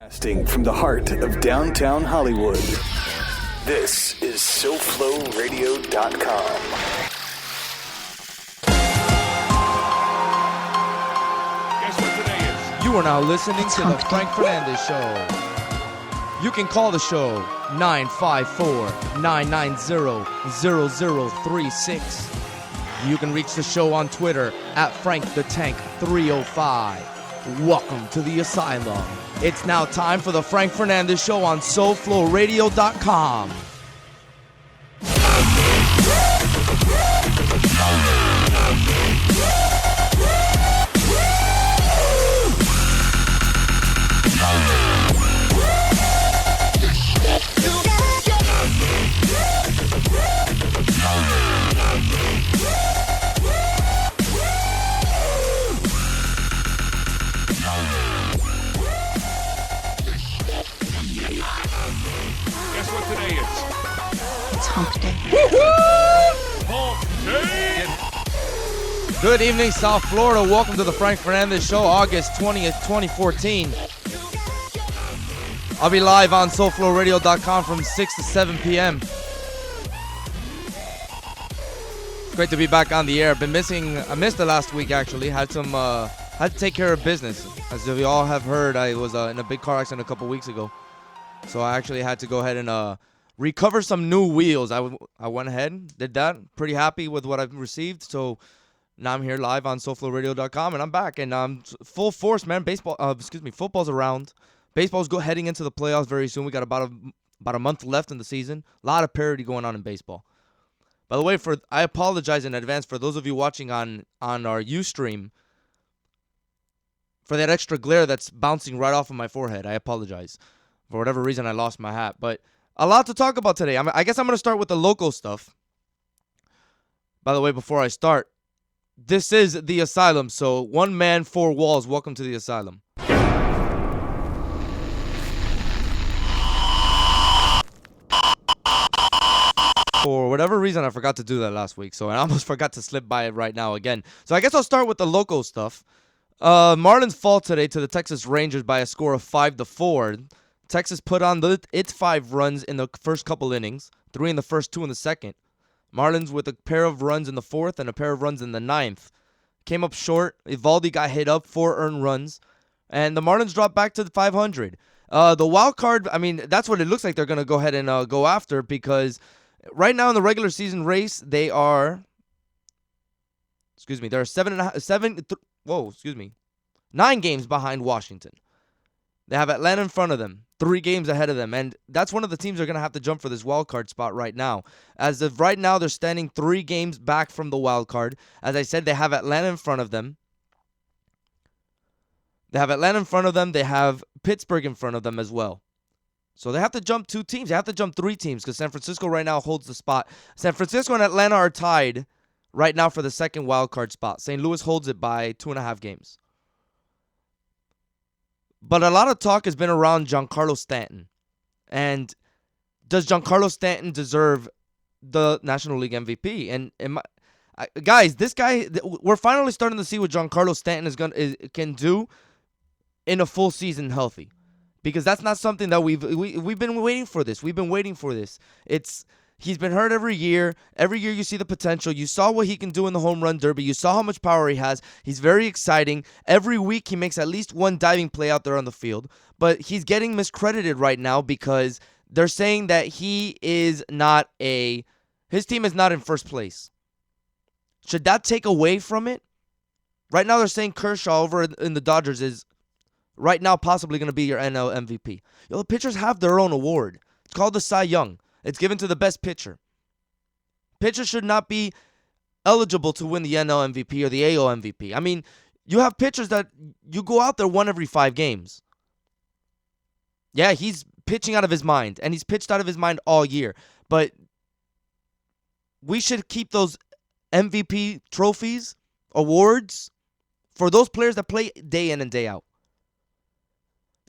Broadcasting from the heart of downtown Hollywood, this is SoFloRadio.com. Guess what today is? You are now listening to the Frank Fernandez Show. You can call the show 954-990-0036. You can reach the show on Twitter at FrankTheTank305. Welcome to the Asylum. It's now time for the Frank Fernandez Show on SoFloRadio.com. Guess what today is? It's hump day. Hump Day! Good evening, South Florida. Welcome to the Frank Fernandez Show, August 20th, 2014. I'll be live on SoFloRadio.com from 6 to 7 p.m. It's great to be back on the air. I missed the last week, actually. Had to take care of business. As we all have heard, I was in a big car accident a couple weeks ago. So I actually had to go ahead and recover some new wheels. I went ahead, did that. Pretty happy with what I've received. So now I'm here live on SoFloRadio.com, and I'm back. And I'm full force, man. Football's around. Baseball's heading into the playoffs very soon. We got about a month left in the season. A lot of parity going on in baseball. By the way, I apologize in advance for those of you watching on our Ustream for that extra glare that's bouncing right off of my forehead. I apologize. For whatever reason, I lost my hat. But a lot to talk about today. I guess I'm going to start with the local stuff. By the way, before I start, this is the Asylum. So, one man, four walls. Welcome to the Asylum. For whatever reason, I forgot to do that last week. So, I almost forgot to slip by it right now again. So, I guess I'll start with the local stuff. Marlins fall today to the Texas Rangers by a score of 5-4. Texas put on its 5 runs in the first couple innings, 3 in the first, 2 in the second. Marlins with a pair of runs in the fourth and a pair of runs in the ninth. Came up short. Evaldi got hit up, 4 earned runs. And the Marlins dropped back to the 500. The wild card, that's what it looks like they're going to go ahead and go after, because right now in the regular season race, they are 9 games behind Washington. They have Atlanta in front of them, 3 games ahead of them, and that's one of the teams they're going to have to jump for this wild card spot right now. As of right now, they're standing 3 games back from the wild card. As I said, they have Atlanta in front of them. They have Pittsburgh in front of them as well. So they have to jump 2 teams. They have to jump 3 teams because San Francisco right now holds the spot. San Francisco and Atlanta are tied right now for the second wild card spot. St. Louis holds it by 2.5 games. But a lot of talk has been around Giancarlo Stanton. And does Giancarlo Stanton deserve the National League MVP? And guys, this guy, we're finally starting to see what Giancarlo Stanton can do in a full season healthy. Because that's not something that we've been waiting for this. We've been waiting for this. He's been hurt every year. Every year you see the potential. You saw what he can do in the home run derby. You saw how much power he has. He's very exciting. Every week he makes at least one diving play out there on the field. But he's getting miscredited right now because they're saying that his team is not in first place. Should that take away from it? Right now they're saying Kershaw over in the Dodgers is right now possibly going to be your NL MVP. The pitchers have their own award. It's called the Cy Young. It's given to the best pitcher. Pitchers should not be eligible to win the NL MVP or the AL MVP. You have pitchers that you go out there 1 every 5 games. Yeah, he's pitching out of his mind, and he's pitched out of his mind all year. But we should keep those MVP trophies, awards, for those players that play day in and day out.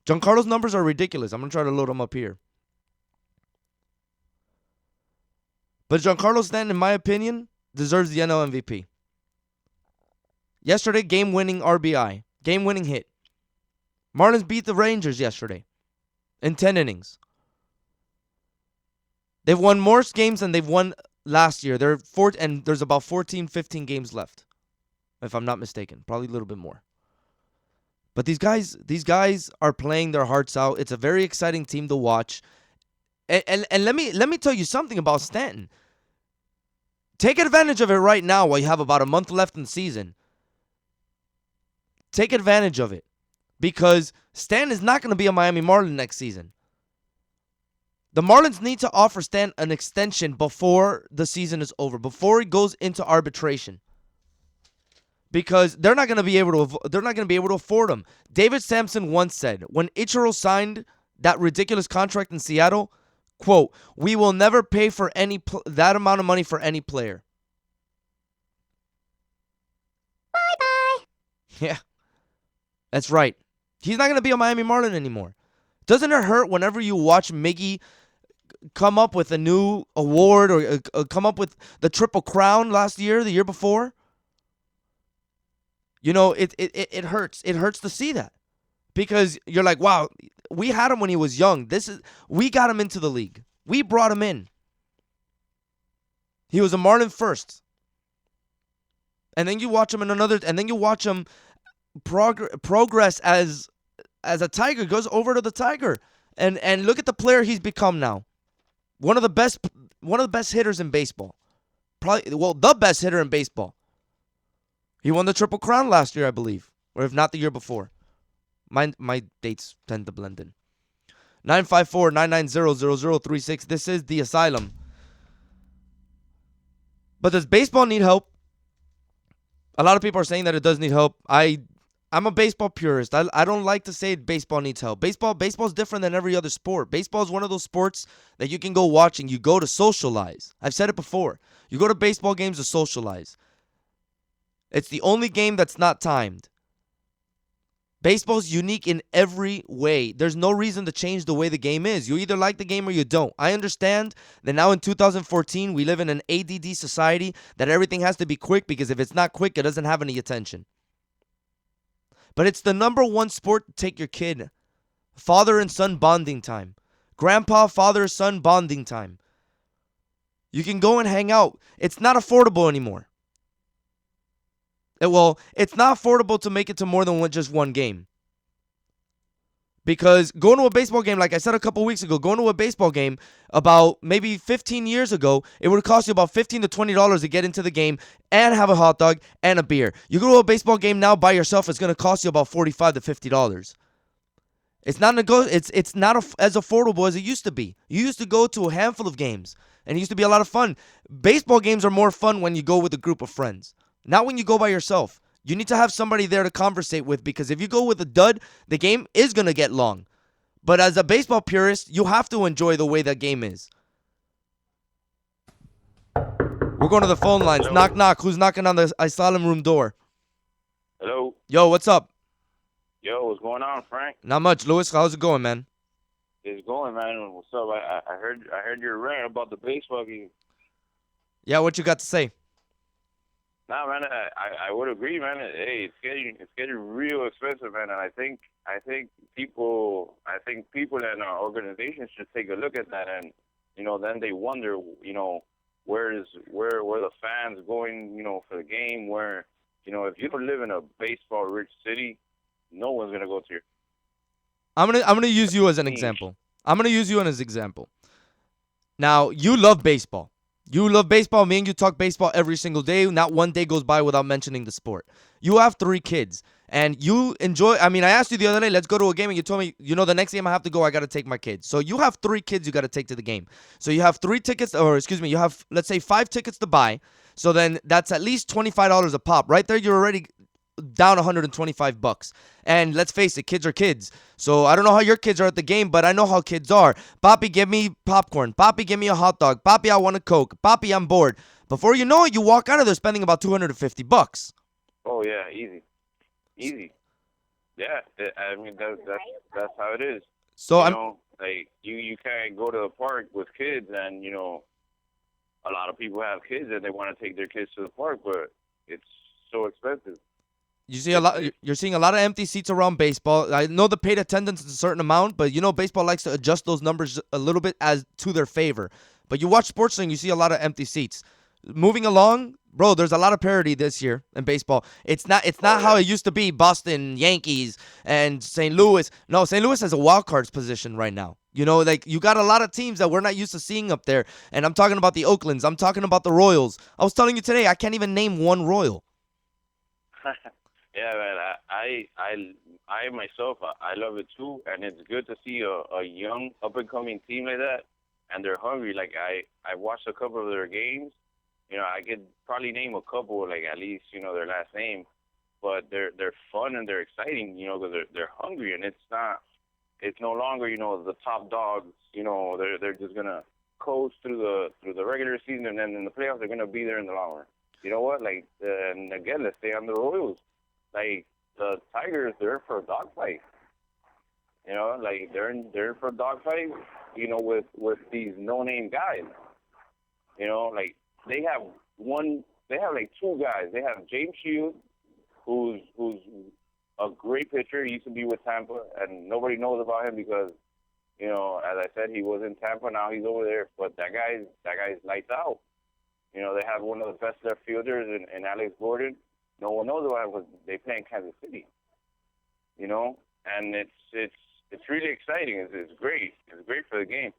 Giancarlo's numbers are ridiculous. I'm going to try to load them up here. But Giancarlo Stanton, in my opinion, deserves the NL MVP. Yesterday, game-winning RBI. Game-winning hit. Marlins beat the Rangers yesterday. in 10 innings. They've won more games than they've won last year. And there's about 14, 15 games left, if I'm not mistaken. Probably a little bit more. But these guys are playing their hearts out. It's a very exciting team to watch. And let me tell you something about Stanton. Take advantage of it right now while you have about a month left in the season. Take advantage of it. Because Stanton is not going to be a Miami Marlin next season. The Marlins need to offer Stan an extension before the season is over, before he goes into arbitration, because they're not going to be able to afford him. David Sampson once said, when Ichiro signed that ridiculous contract in Seattle, quote, "We will never pay for that amount of money for any player." Bye-bye. Yeah, that's right. He's not going to be a Miami Marlin anymore. Doesn't it hurt whenever you watch Miggy come up with a new award or come up with the Triple Crown the year before? You know, it hurts. It hurts to see that, because you're like, wow, we had him when he was young. We got him into the league. We brought him in. He was a Marlin first. And then you watch him progress as a Tiger, goes over to the Tiger. And look at the player he's become now. One of the best hitters in baseball. The best hitter in baseball. He won the Triple Crown last year, I believe, or if not the year before. My dates tend to blend in. 954-990-0036. This is The Asylum. But does baseball need help? A lot of people are saying that it does need help. I'm a baseball purist. I don't like to say baseball needs help. Baseball's different than every other sport. Baseball is one of those sports that you can go watching. You go to socialize. I've said it before. You go to baseball games to socialize. It's the only game that's not timed. Baseball's unique in every way. There's no reason to change the way the game is. You either like the game or you don't. I understand that now in 2014, we live in an ADD society that everything has to be quick, because if it's not quick, it doesn't have any attention. But it's the number one sport to take your kid. Father and son bonding time. Grandpa, father, son bonding time. You can go and hang out. It's not affordable anymore. It's not affordable to make it to more than just one game. Because going to a baseball game, like I said a couple weeks ago, going to a baseball game about maybe 15 years ago, it would cost you about $15 to $20 to get into the game and have a hot dog and a beer. You go to a baseball game now by yourself, it's going to cost you about $45 to $50. It's not as affordable as it used to be. You used to go to a handful of games, and it used to be a lot of fun. Baseball games are more fun when you go with a group of friends. Not when you go by yourself. You need to have somebody there to conversate with, because if you go with a dud, the game is going to get long. But as a baseball purist, you have to enjoy the way that game is. We're going to the phone lines. Hello. Knock, knock. Who's knocking on the asylum room door? Hello. Yo, what's up? Yo, what's going on, Frank? Not much. Lewis, how's it going, man? It's going, man. What's up? I heard your rant about the baseball game. Yeah, what you got to say? Nah, man, I would agree, man. Hey, it's getting real expensive, man. And I think people and our organizations should take a look at that, and then they wonder, where the fans going, for the game. Where, if you don't live in a baseball-rich city, no one's gonna go to your. I'm gonna use you as an example. Now, you love baseball. You love baseball. Me and you talk baseball every single day. Not one day goes by without mentioning the sport. You have 3 kids, and you enjoy. I mean, I asked you the other day, let's go to a game, and you told me, the next game I have to go, I got to take my kids. So you have 3 kids you got to take to the game. So you have 3 tickets, you have, let's say, 5 tickets to buy. So then that's at least $25 a pop. Right there, you're already down $125. And let's face it, kids are kids. So I don't know how your kids are at the game, but I know how kids are. Papi, give me popcorn. Papi, give me a hot dog. Papi, I want a Coke. Papi, I'm bored. Before you know it, you walk out of there spending about $250. Oh yeah, easy. Yeah, I mean that's how it is. So like you can't go to the park with kids, and a lot of people have kids and they want to take their kids to the park, but it's so expensive. You see a lot. You're seeing a lot of empty seats around baseball. I know the paid attendance is a certain amount, but baseball likes to adjust those numbers a little bit as to their favor. But you watch sports and you see a lot of empty seats. Moving along, bro. There's a lot of parity this year in baseball. It's not. It's not how it used to be. Boston Yankees and St. Louis. No, St. Louis has a wild cards position right now. Like you got a lot of teams that we're not used to seeing up there. And I'm talking about the Oaklands. I'm talking about the Royals. I was telling you today, I can't even name one Royal. Yeah, man. I myself, I love it too, and it's good to see a young, up and coming team like that, and they're hungry. Like I watched a couple of their games. I could probably name a couple, like at least their last name, but they're fun and they're exciting. Because they're hungry, and it's no longer the top dogs. They're just gonna coast through the regular season, and then in the playoffs they're gonna be there in the long run. You know what? Like, and again, let's stay on the Royals. Like the Tigers, they're for a dogfight. Like they're for a dogfight. With these no-name guys. Like they have like two guys. They have James Shields, who's a great pitcher. He used to be with Tampa, and nobody knows about him because, as I said, he was in Tampa. Now he's over there. But that guy's lights out. They have one of the best left fielders in Alex Gordon. No one knows about it because they play in Kansas City. And it's really exciting. It's great. It's great for the game.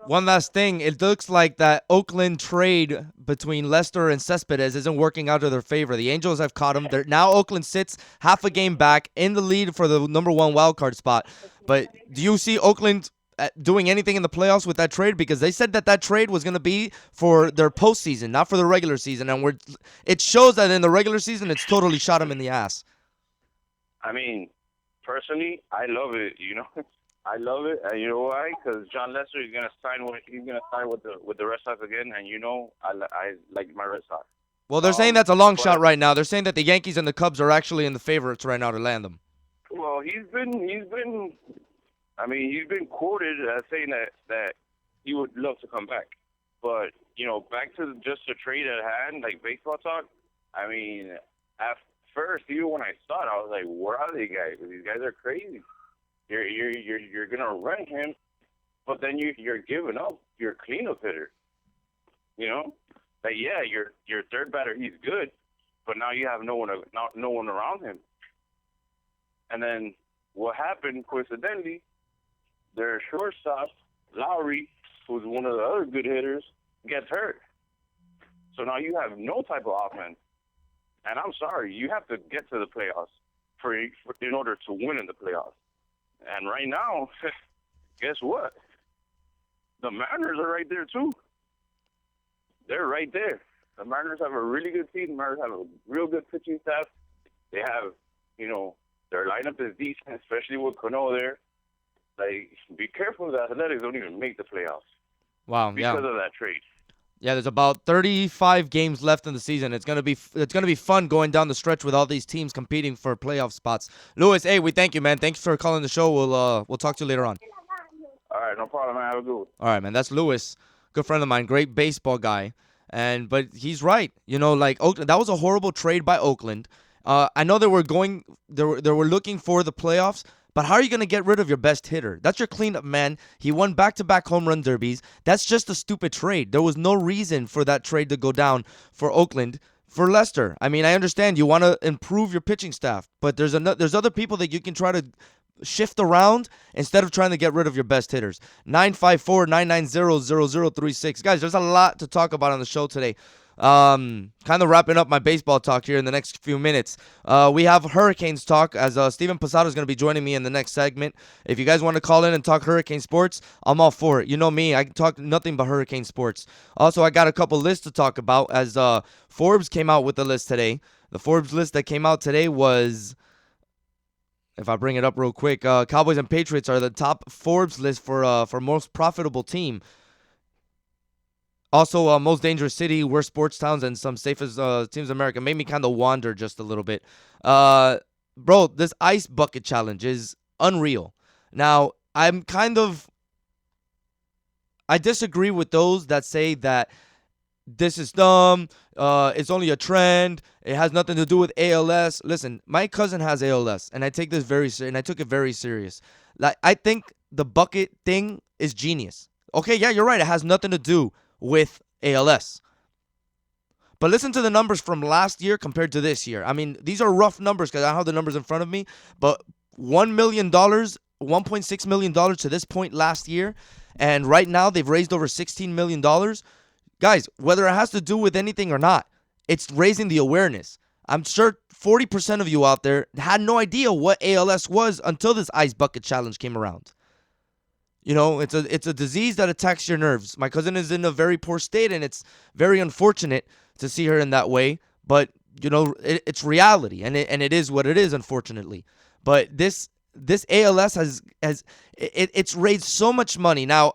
One last thing. It looks like that Oakland trade between Lester and Cespedes isn't working out to their favor. The Angels have caught him. Now Oakland sits half a game back in the lead for the number 1 wild card spot. But do you see Oakland doing anything in the playoffs with that trade? Because they said that trade was going to be for their postseason, not for the regular season. And it shows that in the regular season, it's totally shot them in the ass. I mean, personally, I love it. I love it, and you know why? Because John Lester is gonna sign with the Red Sox again, and I like my Red Sox. Well, they're saying that's a long shot right now. They're saying that the Yankees and the Cubs are actually in the favorites right now to land them. Well, he's been quoted as saying that he would love to come back, but back to just the trade at hand, like baseball talk. I mean, at first, even when I saw it, I was like, "Where are these guys? These guys are crazy." You're gonna run him, but then you're giving up your cleanup hitter. Like your third batter, he's good, but now you have no one around him. And then what happened? Coincidentally, their shortstop Lowry, who's one of the other good hitters, gets hurt. So now you have no type of offense. And I'm sorry, you have to get to the playoffs in order to win in the playoffs. And right now, guess what? The Mariners are right there, too. They're right there. The Mariners have a really good team. The Mariners have a real good pitching staff. They have, their lineup is decent, especially with Cano there. Like, be careful, the Athletics don't even make the playoffs. Wow, because of that trade. Yeah, there's about 35 games left in the season. It's gonna be fun going down the stretch with all these teams competing for playoff spots. Louis, hey, we thank you, man. Thanks for calling the show. We'll talk to you later on. All right, no problem, man. Have a good one. All right, man. That's Louis, good friend of mine, great baseball guy, but he's right. Like Oakland, that was a horrible trade by Oakland. I know they were looking for the playoffs. But how are you going to get rid of your best hitter? That's your cleanup man. He won back-to-back home run derbies. That's just a stupid trade. There was no reason for that trade to go down for Oakland. For Lester, I mean, I understand you want to improve your pitching staff, but there's other people that you can try to shift around instead of trying to get rid of your best hitters. 954-990-0036. Guys, there's a lot to talk about on the show today. Kind of wrapping up my baseball talk here in the next few minutes. We have Hurricanes talk as Steven Posada is going to be joining me in the next segment. If you guys want to call in and talk Hurricane sports, I'm all for it. You know me, I can talk nothing but Hurricane sports. Also, I got a couple lists to talk about as Forbes came out with the list today. The Forbes list that came out today was, if I bring it up real quick, Cowboys and Patriots are the top Forbes list for most profitable team. Also, most dangerous city, worst sports towns, and some safest teams in America. Made me kind of wander just a little bit. Bro, this ice bucket challenge is unreal. Now, I disagree with those that say that this is dumb. It's only a trend. It has nothing to do with ALS. Listen, my cousin has ALS, and I take this and I took it very serious. Like, I think the bucket thing is genius. Okay, yeah, you're right. It has nothing to do with ALS. But listen to the numbers from last year compared to this year. I mean, these are rough numbers because I don't have the numbers in front of me. But $1 million, $1.6 million to this point last year. And right now, they've raised over $16 million. Guys, whether it has to do with anything or not, it's raising the awareness. I'm sure 40% of you out there had no idea what ALS was until this ice bucket challenge came around. You know, it's a disease that attacks your nerves. My cousin is in a very poor state, and it's very unfortunate to see her in that way. But, you know, it's reality, and it is what it is, unfortunately. But this ALS it's raised so much money. Now,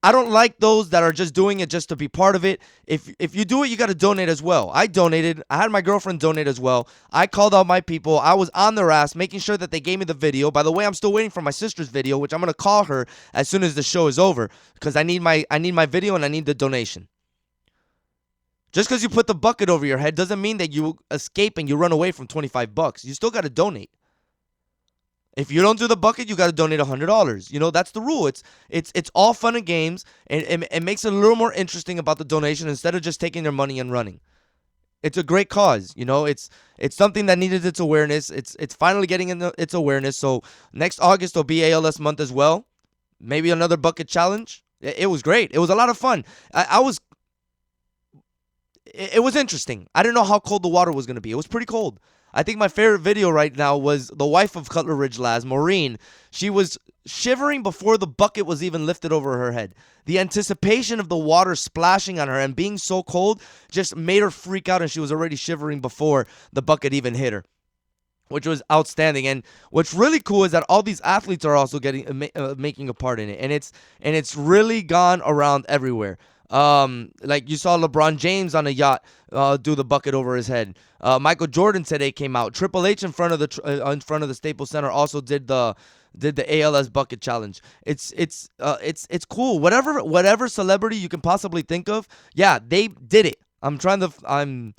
I don't like those that are just doing it just to be part of it. If you do it, you got to donate as well. I donated. I had my girlfriend donate as well. I called out my people. I was on their ass, making sure that they gave me the video. By the way, I'm still waiting for my sister's video, which I'm gonna call her as soon as the show is over, because I need my video and I need the donation. Just because you put the bucket over your head doesn't mean that you escape and you run away from $25. You still got to donate. If you don't do the bucket, you got to donate $100. You know, that's the rule. It's all fun and games, and it makes it a little more interesting about the donation instead of just taking their money and running. It's a great cause. You know, it's something that needed its awareness. It's finally getting its awareness. So next August will be ALS month as well. Maybe another bucket challenge. It was great. It was a lot of fun. It was interesting. I didn't know how cold the water was going to be. It was pretty cold. I think my favorite video right now was the wife of Cutler Ridge Laz, Maureen. She was shivering before the bucket was even lifted over her head. The anticipation of the water splashing on her and being so cold just made her freak out, and she was already shivering before the bucket even hit her, which was outstanding. And what's really cool is that all these athletes are also making a part in it, and it's really gone around everywhere. Like you saw LeBron James on a yacht do the bucket over his head. Michael Jordan today came out. Triple H in front of the Staples Center also did the ALS bucket challenge. It's cool. Whatever celebrity you can possibly think of, yeah, they did it. The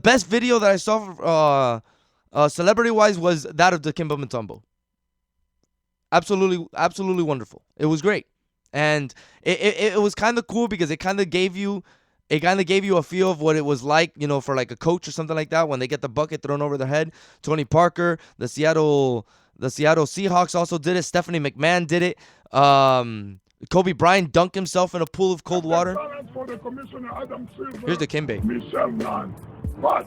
best video that I saw celebrity wise was that of Dikembe Mutombo. Absolutely wonderful. It was great. And it was kind of cool because it kind of gave you a feel of what it was like, you know, for like a coach or something like that when they get the bucket thrown over their head. Tony Parker, the Seattle Seahawks also did it. Stephanie McMahon did it. Kobe Bryant dunked himself in a pool of cold water. Here's the Kimbe. Michelle Nunn. But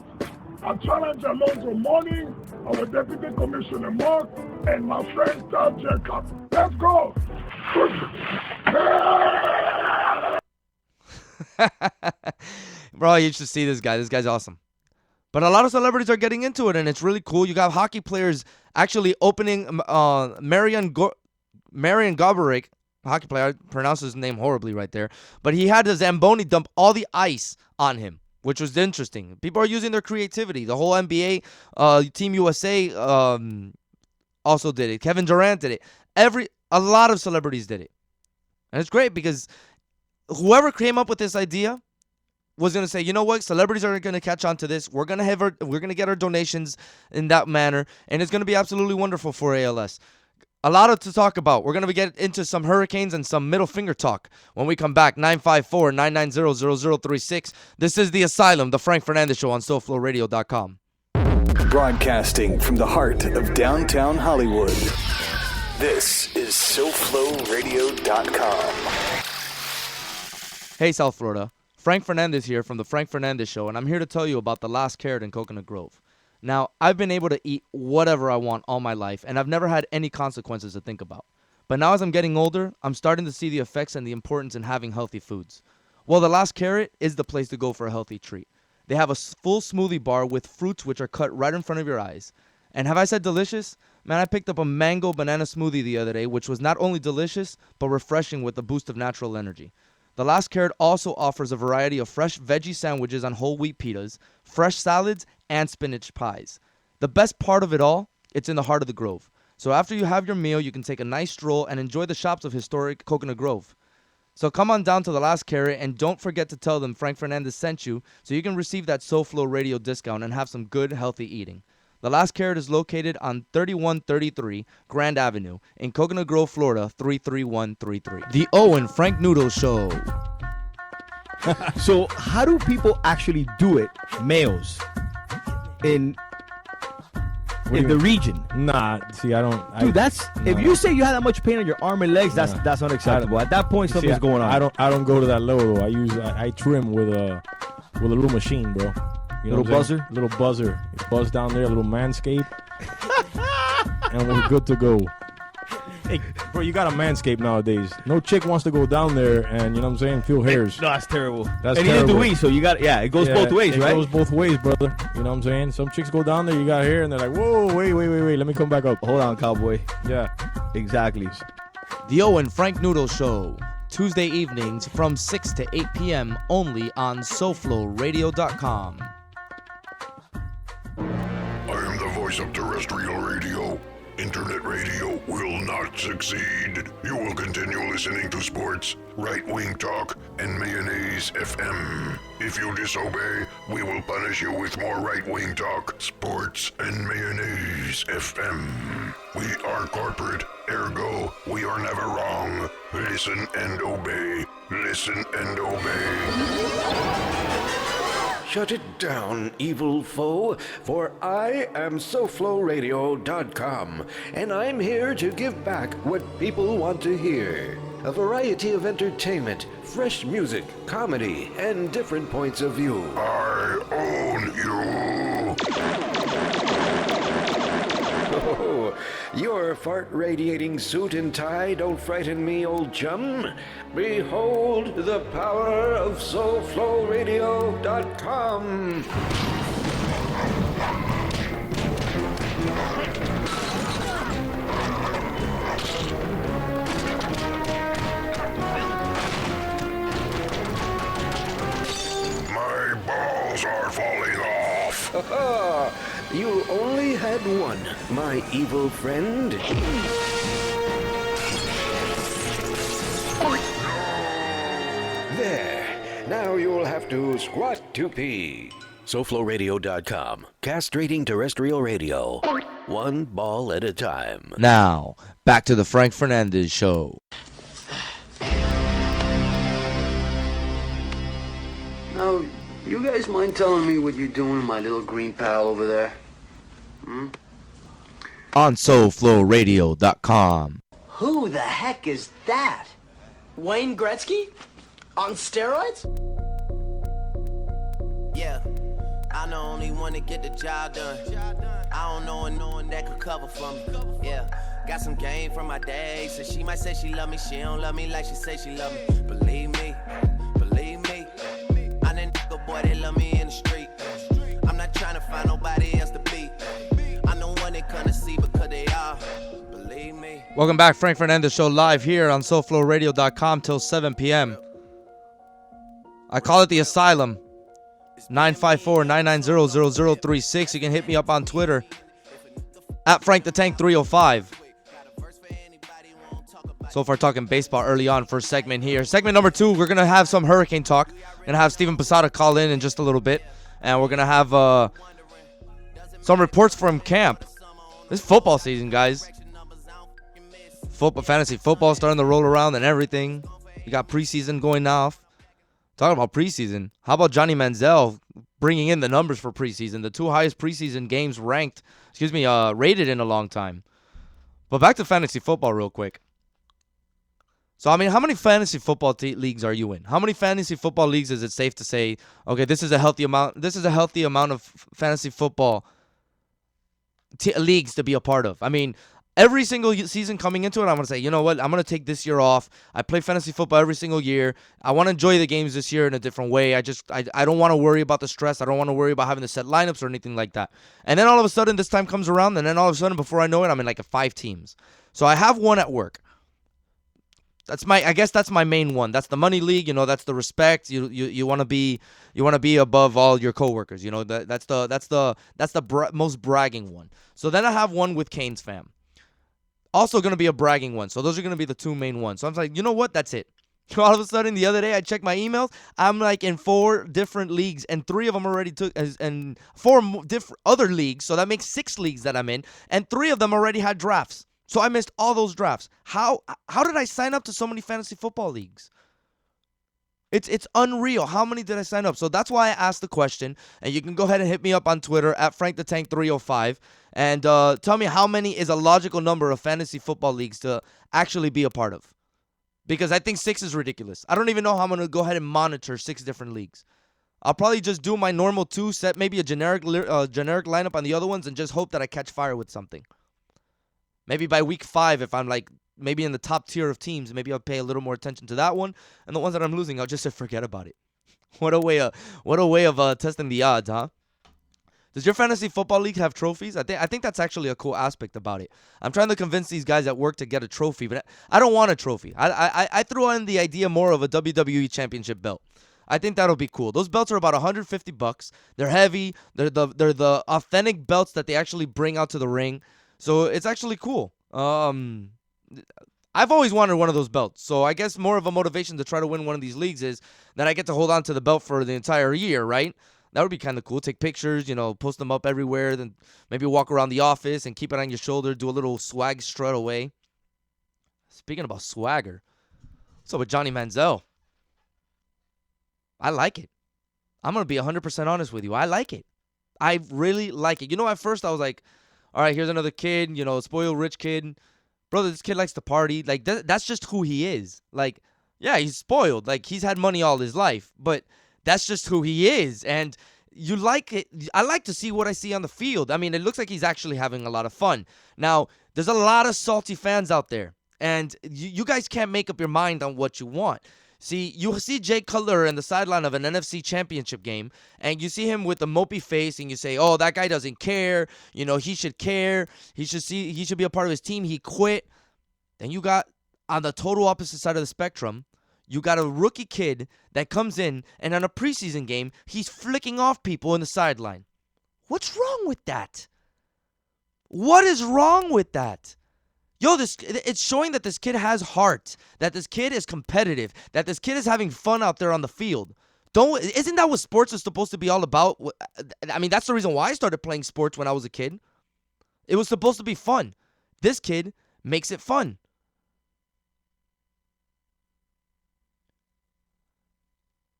I challenge Alonzo Mourning, our Deputy Commissioner Mark, and my friend Tom Jacob. Let's go! Bro, you should see this guy. This guy's awesome. But a lot of celebrities are getting into it, and it's really cool. You got hockey players actually opening Marian Gaborik, hockey player. I pronounced his name horribly right there. But he had the Zamboni dump all the ice on him, which was interesting. People are using their creativity. The whole NBA, Team USA also did it. Kevin Durant did it. A lot of celebrities did it. And it's great because whoever came up with this idea was going to say, you know what, celebrities are going to catch on to this. We're going to get our donations in that manner, and it's going to be absolutely wonderful for ALS. A lot to talk about. We're going to get into some hurricanes and some middle finger talk when we come back. 954-990-0036. This is The Asylum, the Frank Fernandez Show on SoFloRadio.com. Broadcasting from the heart of downtown Hollywood. This is SoFloRadio.com. Hey, South Florida. Frank Fernandez here from the Frank Fernandez Show, and I'm here to tell you about the Last Carrot in Coconut Grove. Now, I've been able to eat whatever I want all my life, and I've never had any consequences to think about. But now as I'm getting older, I'm starting to see the effects and the importance in having healthy foods. Well, the Last Carrot is the place to go for a healthy treat. They have a full smoothie bar with fruits which are cut right in front of your eyes. And have I said delicious? Man, I picked up a mango banana smoothie the other day, which was not only delicious, but refreshing with a boost of natural energy. The Last Carrot also offers a variety of fresh veggie sandwiches on whole wheat pitas, fresh salads, and spinach pies. The best part of it all, it's in the heart of the Grove. So after you have your meal, you can take a nice stroll and enjoy the shops of historic Coconut Grove. So come on down to the Last Carrot and don't forget to tell them Frank Fernandez sent you so you can receive that SoFlo Radio discount and have some good, healthy eating. The Last Carrot is located on 3133 Grand Avenue in Coconut Grove, Florida, 33133. The Owen Frank Noodle Show. So how do people actually do it, males, in the region? Nah, see, I don't. Dude, if you say you have that much pain on your arm and legs, that's unacceptable. At that point, something's going on. I don't go to that level though. I trim with a little machine, bro. You know little buzzer? Little buzzer. It's buzz down there, a little manscape. And we're good to go. Hey, bro, you got a manscape nowadays. No chick wants to go down there and, you know what I'm saying, feel hairs. No, that's terrible. That's and terrible. neither do we, so you got, it goes both ways, right? It goes both ways, brother. You know what I'm saying? Some chicks go down there, you got hair, and they're like, whoa, wait, let me come back up. Hold on, cowboy. Yeah. Exactly. The Owen Frank Noodle Show. Tuesday evenings from 6 to 8 p.m. only on SoFloRadio.com. I am the voice of terrestrial radio. Internet radio will not succeed. You will continue listening to sports, right-wing talk, and mayonnaise FM. If you disobey, we will punish you with more right-wing talk, sports, and mayonnaise FM. We are corporate, ergo, we are never wrong. Listen and obey. Listen and obey. Shut it down, evil foe, for I am SoFloRadio.com, and I'm here to give back what people want to hear. A variety of entertainment, fresh music, comedy, and different points of view. I own you. Oh, your fart-radiating suit and tie don't frighten me, old chum. Behold the power of SoFloRadio.com. My balls are falling off. You only had one, my evil friend. There. Now you'll have to squat to pee. SoFloRadio.com. Castrating terrestrial radio. One ball at a time. Now, back to the Frank Fernandez Show. Now, you guys mind telling me what you're doing with my little green pal over there? On SoFloRadio.com. Who the heck is that? Wayne Gretzky? On steroids? Yeah, I'm the only one to get the job done. I don't know no one that could cover for me. Yeah, got some game from my dad. So she might say she love me, she don't love me like she say she love me. Believe me, believe me. I'm that nigga boy that love me in the street. I'm not trying to find nobody else to be. I'm the one they couldn't see because they are. Believe me. Welcome back, Frank Fernandez Show live here on SoFloRadio.com till 7 p.m. I call it the Asylum. 954-990-0036. You can hit me up on Twitter at FrankTheTank305. So far talking baseball early on, first segment here. Segment number 2, we're going to have some hurricane talk. We're going to have Steven Posada call in just a little bit. And we're going to have some reports from camp. This is football season, guys. Fantasy football starting to roll around and everything. You got preseason going off. Talking about preseason, how about Johnny Manziel bringing in the numbers for preseason? The 2 highest preseason games rated in a long time. But back to fantasy football real quick. So, I mean, how many fantasy football leagues are you in? How many fantasy football leagues is it safe to say, okay, this is a healthy amount of fantasy football leagues to be a part of? I mean, every single season coming into it, I'm going to say, you know what? I'm going to take this year off. I play fantasy football every single year. I want to enjoy the games this year in a different way. I don't want to worry about the stress. I don't want to worry about having to set lineups or anything like that. And then all of a sudden, this time comes around, and then all of a sudden, before I know it, I'm in like 5 teams. So I have one at work. I guess that's my main one. That's the money league. You know, that's the respect. You want to be above all your coworkers. You know, that's the most bragging one. So then I have one with Canes fam. Also going to be a bragging one. So those are going to be the 2 main ones. So I'm like, you know what? That's it. All of a sudden, the other day, I checked my emails. I'm like in 4 different leagues, and 3 of them already took, and 4 different other leagues. So that makes 6 leagues that I'm in, and 3 of them already had drafts. So I missed all those drafts. How did I sign up to so many fantasy football leagues? It's unreal. How many did I sign up? So that's why I asked the question, and you can go ahead and hit me up on Twitter at FrankTheTank305 and tell me how many is a logical number of fantasy football leagues to actually be a part of. Because I think 6 is ridiculous. I don't even know how I'm going to go ahead and monitor 6 different leagues. I'll probably just do my normal 2, set maybe a generic lineup on the other ones, and just hope that I catch fire with something. Maybe by week 5, if I'm like maybe in the top tier of teams, maybe I'll pay a little more attention to that one. And the ones that I'm losing, I'll just forget about it. What a way of testing the odds, huh? Does your fantasy football league have trophies? I think that's actually a cool aspect about it. I'm trying to convince these guys at work to get a trophy, but I don't want a trophy. I threw in the idea more of a WWE championship belt. I think that'll be cool. Those belts are about $150. They're heavy. They're the authentic belts that they actually bring out to the ring. So it's actually cool. I've always wanted one of those belts. So I guess more of a motivation to try to win one of these leagues is that I get to hold on to the belt for the entire year, right? That would be kind of cool. Take pictures, post them up everywhere, then maybe walk around the office and keep it on your shoulder, do a little swag strut away. Speaking about swagger, what's up with Johnny Manziel? I like it. I'm going to be 100% honest with you. I like it. I really like it. At first I was like, all right, here's another kid, spoiled rich kid. Brother, this kid likes to party. Like, that's just who he is. Like, yeah, he's spoiled. Like, he's had money all his life, but that's just who he is. And you like it. I like to see what I see on the field. I mean, it looks like he's actually having a lot of fun. Now, there's a lot of salty fans out there, and you guys can't make up your mind on what you want. See, you see Jay Cutler in the sideline of an NFC championship game, and you see him with a mopey face, and you say, oh, that guy doesn't care. He should care. He should be a part of his team. He quit. Then you got, on the total opposite side of the spectrum, you got a rookie kid that comes in, and on a preseason game, he's flicking off people in the sideline. What's wrong with that? What is wrong with that? Yo, it's showing that this kid has heart, that this kid is competitive, that this kid is having fun out there on the field. Isn't that what sports is supposed to be all about? I mean, that's the reason why I started playing sports when I was a kid. It was supposed to be fun. This kid makes it fun.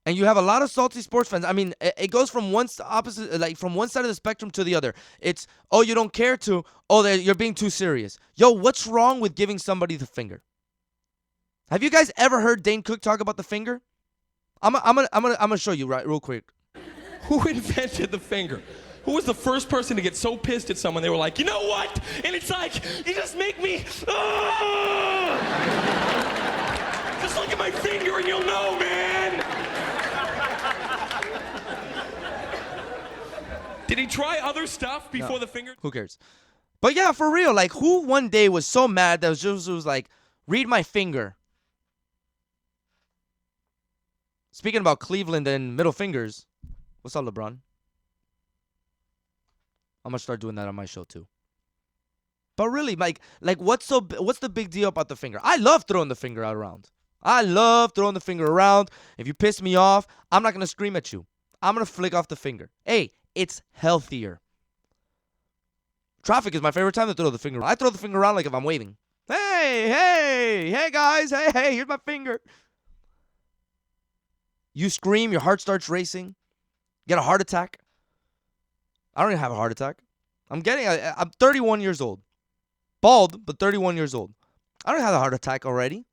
And you have a lot of salty sports fans. I mean, it goes from one opposite, like from one side of the spectrum to the other. It's, oh, you don't care to. Oh, you're being too serious. Yo, what's wrong with giving somebody the finger? Have you guys ever heard Dane Cook talk about the finger? I'm gonna show you real quick. Who invented the finger? Who was the first person to get so pissed at someone they were like, you know what? And it's like, you just make me. Just look at my finger and you'll know, man. Did he try other stuff before the finger? Who cares? But yeah, for real, like, who one day was so mad that was like, read my finger? Speaking about Cleveland and middle fingers, what's up, LeBron? I'm gonna start doing that on my show too. But really, like, what's the big deal about the finger? I love throwing the finger out around. I love throwing the finger around. If you piss me off, I'm not gonna scream at you. I'm gonna flick off the finger. Hey, it's healthier. Traffic is my favorite time to throw the finger. I throw the finger around like if I'm waving. Hey guys, hey, here's my finger. You scream, your heart starts racing, get a heart attack. I don't even have a heart attack. I'm 31 years old. Bald, but 31 years old. I don't have a heart attack already.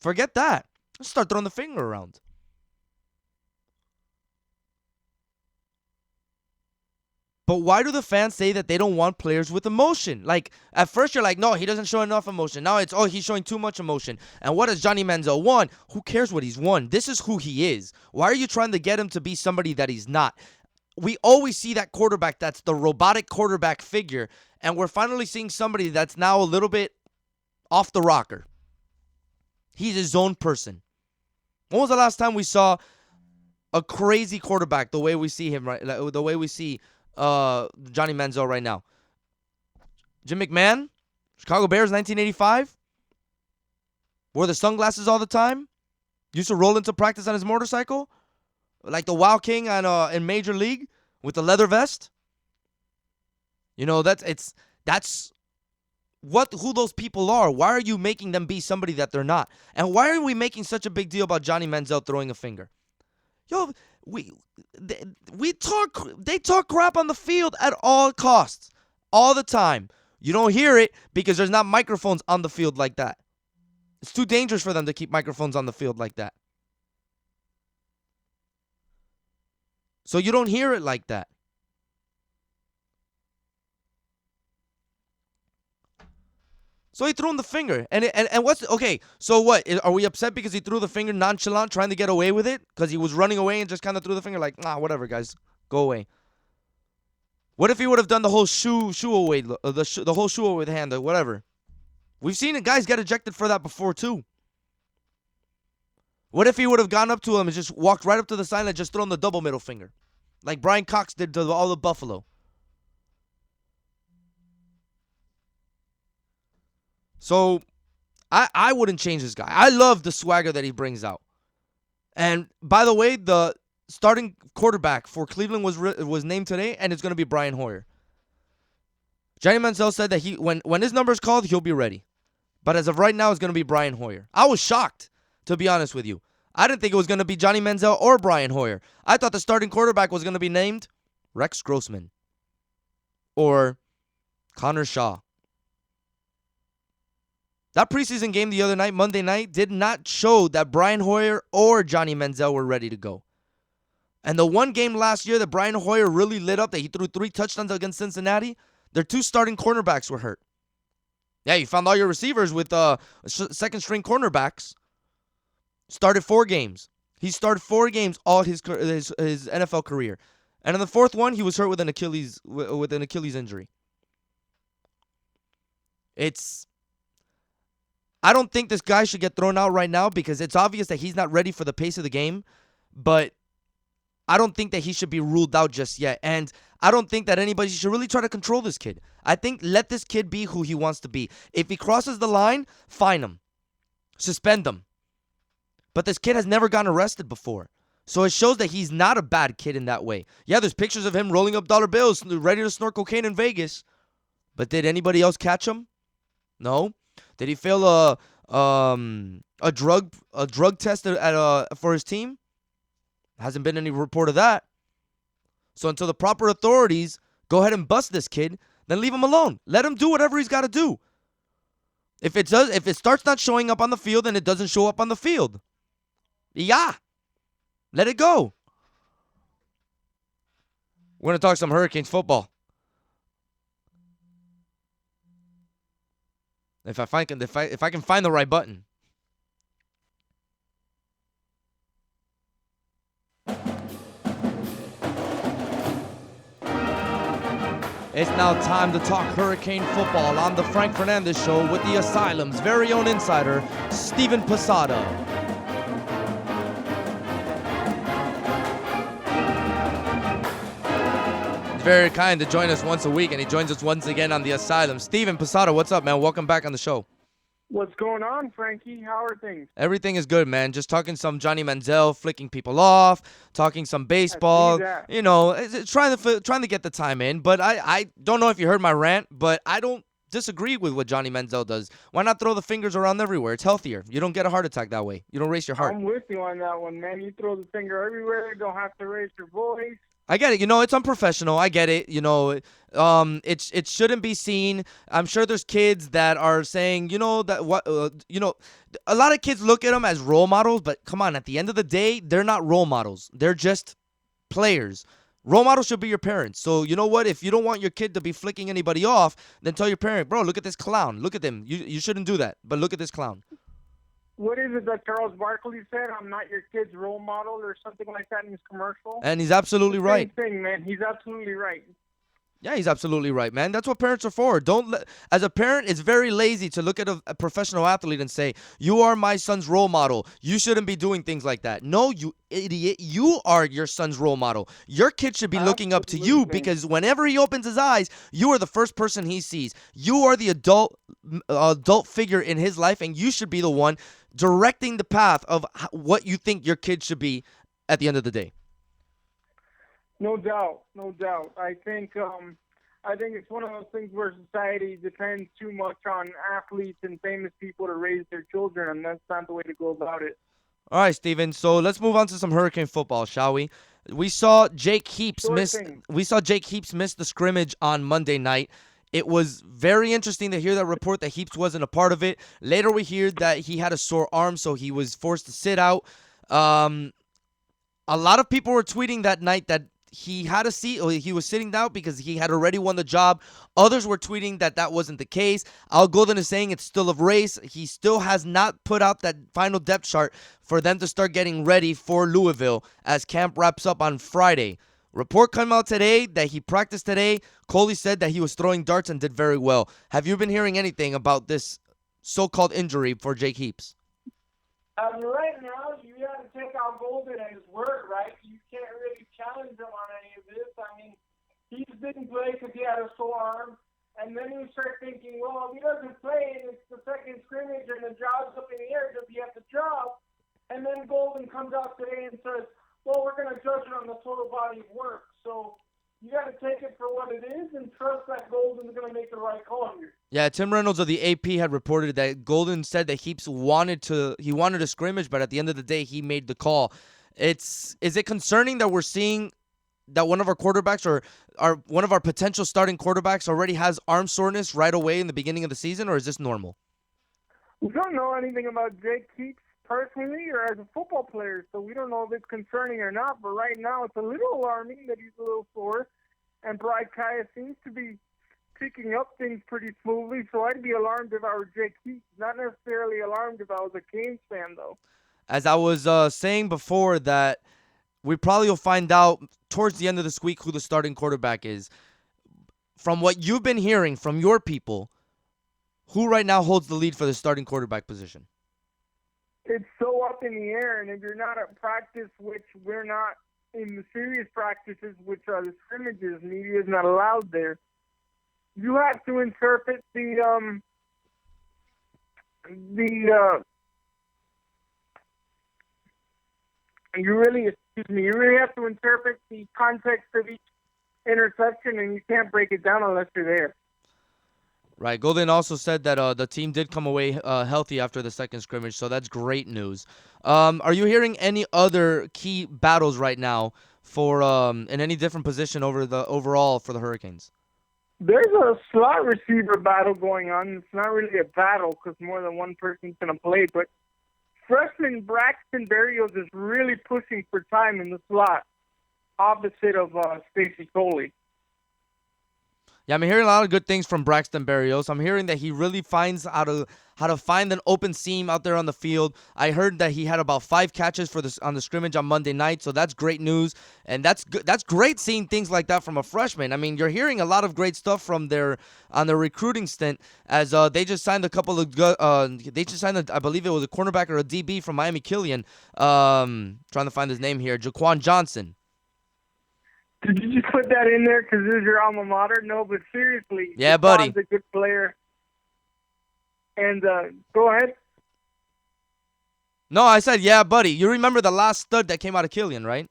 Forget that. Let's start throwing the finger around. But why do the fans say that they don't want players with emotion? Like, at first you're like, no, he doesn't show enough emotion. Now it's, oh, he's showing too much emotion. And what has Johnny Manziel won? Who cares what he's won? This is who he is. Why are you trying to get him to be somebody that he's not? We always see that quarterback that's the robotic quarterback figure, and we're finally seeing somebody that's now a little bit off the rocker. He's his own person. When was the last time we saw a crazy quarterback the way we see him, right? Like, the way we see Johnny Manziel right now? Jim McMahon, Chicago Bears, 1985. Wore the sunglasses all the time. Used to roll into practice on his motorcycle, like the Wild King in Major League with the leather vest. You know, that's who those people are. Why are you making them be somebody that they're not? And why are we making such a big deal about Johnny Manziel throwing a finger? Yo, they talk crap on the field at all costs, all the time. You don't hear it because there's not microphones on the field like that. It's too dangerous for them to keep microphones on the field like that. So you don't hear it like that. So he threw him the finger. And what's... Okay, so what? Are we upset because he threw the finger nonchalant, trying to get away with it? Because he was running away and just kind of threw the finger like, nah, whatever, guys. Go away. What if he would have done the whole shoe away, the whole shoe away with the hand, or whatever? We've seen guys get ejected for that before, too. What if he would have gone up to him and just walked right up to the sign and just thrown the double middle finger? Like Brian Cox did to all the Buffalo. So, I wouldn't change this guy. I love the swagger that he brings out. And, by the way, the starting quarterback for Cleveland was named today, and it's going to be Brian Hoyer. Johnny Manziel said that when his number is called, he'll be ready. But as of right now, it's going to be Brian Hoyer. I was shocked, to be honest with you. I didn't think it was going to be Johnny Manziel or Brian Hoyer. I thought the starting quarterback was going to be named Rex Grossman or Connor Shaw. That preseason game the other night, Monday night, did not show that Brian Hoyer or Johnny Manziel were ready to go. And the one game last year that Brian Hoyer really lit up, that he threw 3 touchdowns against Cincinnati, their 2 starting cornerbacks were hurt. Yeah, you found all your receivers with second-string cornerbacks. Started 4 games. He started 4 games all his NFL career. And in the 4th one, he was hurt with an Achilles injury. I don't think this guy should get thrown out right now because it's obvious that he's not ready for the pace of the game. But I don't think that he should be ruled out just yet. And I don't think that anybody should really try to control this kid. I think let this kid be who he wants to be. If he crosses the line, fine him. Suspend him. But this kid has never gotten arrested before. So it shows that he's not a bad kid in that way. Yeah, there's pictures of him rolling up dollar bills, ready to snort cocaine in Vegas. But did anybody else catch him? No. Did he fail a drug test for his team? Hasn't been any report of that. So until the proper authorities go ahead and bust this kid, then leave him alone. Let him do whatever he's got to do. If it starts not showing up on the field, then it doesn't show up on the field. Yeah. Let it go. We're going to talk some Hurricanes football. If I can find the right button. It's now time to talk Hurricane football on the Frank Fernandez Show with the Asylum's very own insider, Steven Posada. Very kind to join us once a week, and he joins us once again on the Asylum. Steven Posada, what's up, man? Welcome back on the show. What's going on, Frankie? How are things? Everything is good, man. Just talking some Johnny Manziel, flicking people off, talking some baseball. You know, trying to get the time in. But I don't know if you heard my rant, but I don't disagree with what Johnny Manziel does. Why not throw the fingers around everywhere? It's healthier. You don't get a heart attack that way. You don't race your heart. I'm with you on that one, man. You throw the finger everywhere. Don't have to raise your voice. I get it. You know, it's unprofessional. I get it. You know, it shouldn't be seen. I'm sure there's kids that are saying, you know, that a lot of kids look at them as role models, but come on, at the end of the day, they're not role models. They're just players. Role models should be your parents. So, you know what? If you don't want your kid to be flicking anybody off, then tell your parent, bro, look at this clown. Look at him. You shouldn't do that, but look at this clown. What is it that Charles Barkley said? I'm not your kid's role model or something like that in his commercial? And he's absolutely right. Same thing, man. He's absolutely right. Yeah, he's absolutely right, man. That's what parents are for. As a parent, it's very lazy to look at a professional athlete and say, "You are my son's role model. You shouldn't be doing things like that." No, you idiot. You are your son's role model. Your kid should be looking up to you because whenever he opens his eyes, you are the first person he sees. You are the adult figure in his life, and you should be the one directing the path of what you think your kid should be at the end of the day. No doubt, no doubt. I think it's one of those things where society depends too much on athletes and famous people to raise their children, and that's not the way to go about it. All right, Steven. So let's move on to some Hurricane football, shall we? We saw Jake Heaps miss the scrimmage on Monday night. It was very interesting to hear that report that Heaps wasn't a part of it. Later, we hear that he had a sore arm, so he was forced to sit out. A lot of people were tweeting that night that he had a seat, or he was sitting down because he had already won the job. Others were tweeting that that wasn't the case. Al Golden is saying it's still a race. He still has not put out that final depth chart for them to start getting ready for Louisville as camp wraps up on Friday. Report came out today that he practiced today. Coley said that he was throwing darts and did very well. Have you been hearing anything about this so-called injury for Jake Heaps? Right now, you got to take Al Golden at his word, right? You can't really challenge him on any of this. I mean, he didn't play because he had a sore arm. And then you start thinking, well, if he doesn't play and it's the second scrimmage and the job's up in the air, does he have the job? And then Golden comes out today and says, well, we're going to judge it on the total body of work. So you got to take it for what it is and trust that Golden's going to make the right call here. Yeah, Tim Reynolds of the AP had reported that Golden said that Heaps wanted to scrimmage, but at the end of the day, he made the call. Is it concerning that we're seeing that one of our quarterbacks or one of our potential starting quarterbacks already has arm soreness right away in the beginning of the season, or is this normal? We don't know anything about Jake Heaps personally or as a football player, so we don't know if it's concerning or not. But right now, it's a little alarming that he's a little sore, and Brian Kaya seems to be picking up things pretty smoothly, so I'd be alarmed if I were Jake Heaps. Not necessarily alarmed if I was a Canes fan, though. As I was saying before, that we probably will find out towards the end of this week who the starting quarterback is. From what you've been hearing from your people, who right now holds the lead for the starting quarterback position? It's so up in the air, and if you're not at practice, which we're not in the serious practices, which are the scrimmages, media is not allowed there, you have to interpret you really have to interpret the context of each interception, and you can't break it down unless you're there. Right. Golden also said that the team did come away healthy after the second scrimmage, so that's great news. Are you hearing any other key battles right now for in any different position overall for the Hurricanes? There's a slot receiver battle going on. It's not really a battle because more than one person's going to play, but freshman Braxton Berrios is really pushing for time in the slot, opposite of Stacey Coley. Yeah, I'm hearing a lot of good things from Braxton Berrios. I'm hearing that he really finds how to find an open seam out there on the field. I heard that he had about 5 catches on the scrimmage on Monday night, so that's great news. And that's great seeing things like that from a freshman. I mean, you're hearing a lot of great stuff from on their recruiting stint as they just signed a couple of I believe it was a cornerback or a DB from Miami Killian. Trying to find his name here, Jaquan Johnson. Did you just put that in there because this is your alma mater? No, but seriously. Yeah, buddy. He's a good player. And go ahead. No, I said, yeah, buddy. You remember the last stud that came out of Killian, right?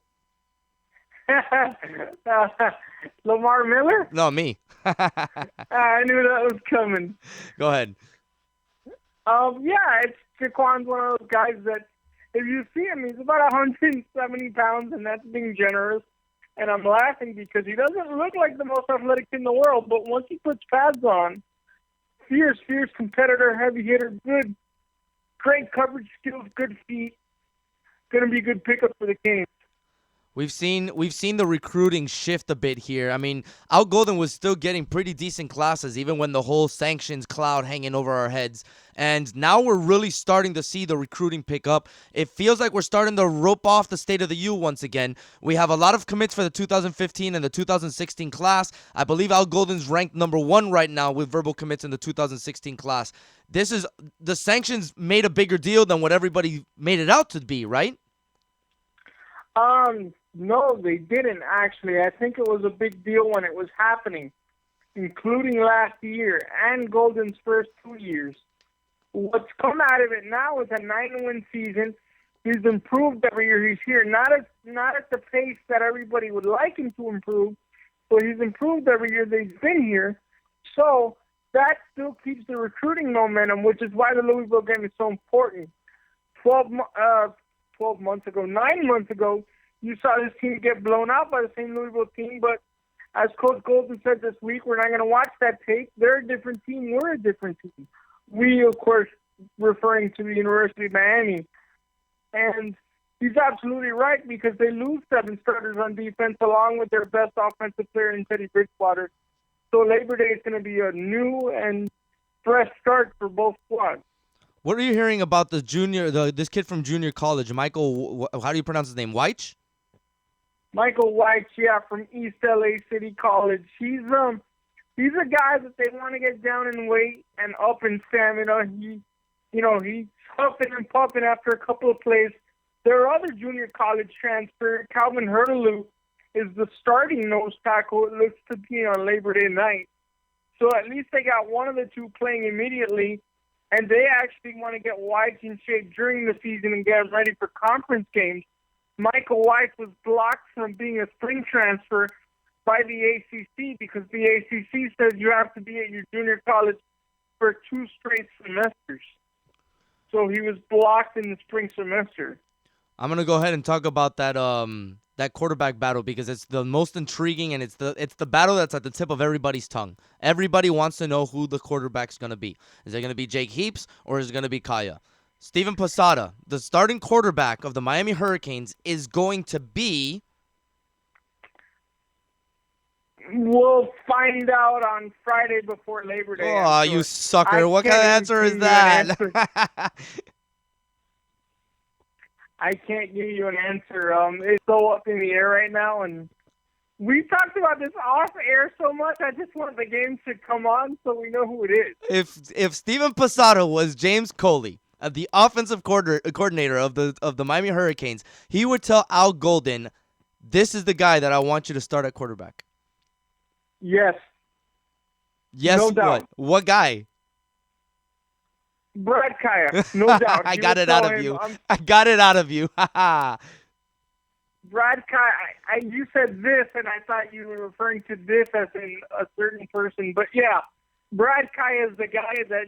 Lamar Miller? No, me. I knew that was coming. Go ahead. Yeah, Jaquan's one of those guys that, if you see him, he's about 170 pounds, and that's being generous. And I'm laughing because he doesn't look like the most athletic in the world, but once he puts pads on, fierce competitor, heavy hitter, great coverage skills, good feet, going to be a good pickup for the Canes. We've seen the recruiting shift a bit here. I mean, Al Golden was still getting pretty decent classes even when the whole sanctions cloud hanging over our heads. And now we're really starting to see the recruiting pick up. It feels like we're starting to rope off the state of the U once again. We have a lot of commits for the 2015 and the 2016 class. I believe Al Golden's ranked number 1 right now with verbal commits in the 2016 class. The sanctions made a bigger deal than what everybody made it out to be, right? No, they didn't actually. I think it was a big deal when it was happening, including last year and Golden's first 2 years. What's come out of it now is a 9-win season. He's improved every year he's here, not at the pace that everybody would like him to improve, but he's improved every year that he's been here. So that still keeps the recruiting momentum, which is why the Louisville game is so important. 9 months ago, you saw this team get blown out by the same Louisville team, but as Coach Golden said this week, we're not going to watch that tape. They're a different team. We're a different team. We, of course, referring to the University of Miami. And he's absolutely right because they lose 7 starters on defense along with their best offensive player in Teddy Bridgewater. So Labor Day is going to be a new and fresh start for both squads. What are you hearing about this kid from junior college, Michael? How do you pronounce his name? Weich? Michael Weich, yeah, from East LA City College. He's a guy that they want to get down in weight and up in stamina. He's huffing and puffing after a couple of plays. There are other junior college transfer. Calvin Hurley is the starting nose tackle. It looks to be on Labor Day night. So at least they got one of the two playing immediately. And they actually want to get White in shape during the season and get him ready for conference games. Michael White was blocked from being a spring transfer by the ACC because the ACC says you have to be at your junior college for 2 straight semesters. So he was blocked in the spring semester. I'm gonna go ahead and talk about that quarterback battle because it's the most intriguing and it's the battle that's at the tip of everybody's tongue. Everybody wants to know who the quarterback's gonna be. Is it gonna be Jake Heaps or is it gonna be Kaya? Steven Posada, the starting quarterback of the Miami Hurricanes, is going to be. We'll find out on Friday before Labor Day. Oh, you sucker. What kind of answer is that? I can't give you an answer. It's so up in the air right now, and we talked about this off air so much. I just want the game to come on so we know who it is. If Steven Posada was James Coley, the offensive coordinator of the Miami Hurricanes, he would tell Al Golden, "This is the guy that I want you to start at quarterback." Yes. Yes. No doubt. What guy? Brad Kaya, no doubt. I got it out of you. I got it out of you. Brad Kaya, you said this, and I thought you were referring to this as in a certain person. But yeah, Brad Kaya is the guy that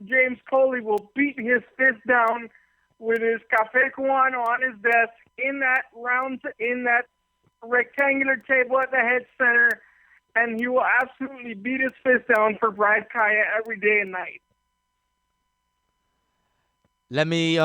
James Coley will beat his fist down with his Café Cubano on his desk in that rectangular table at the head center, and he will absolutely beat his fist down for Brad Kaya every day and night. Let me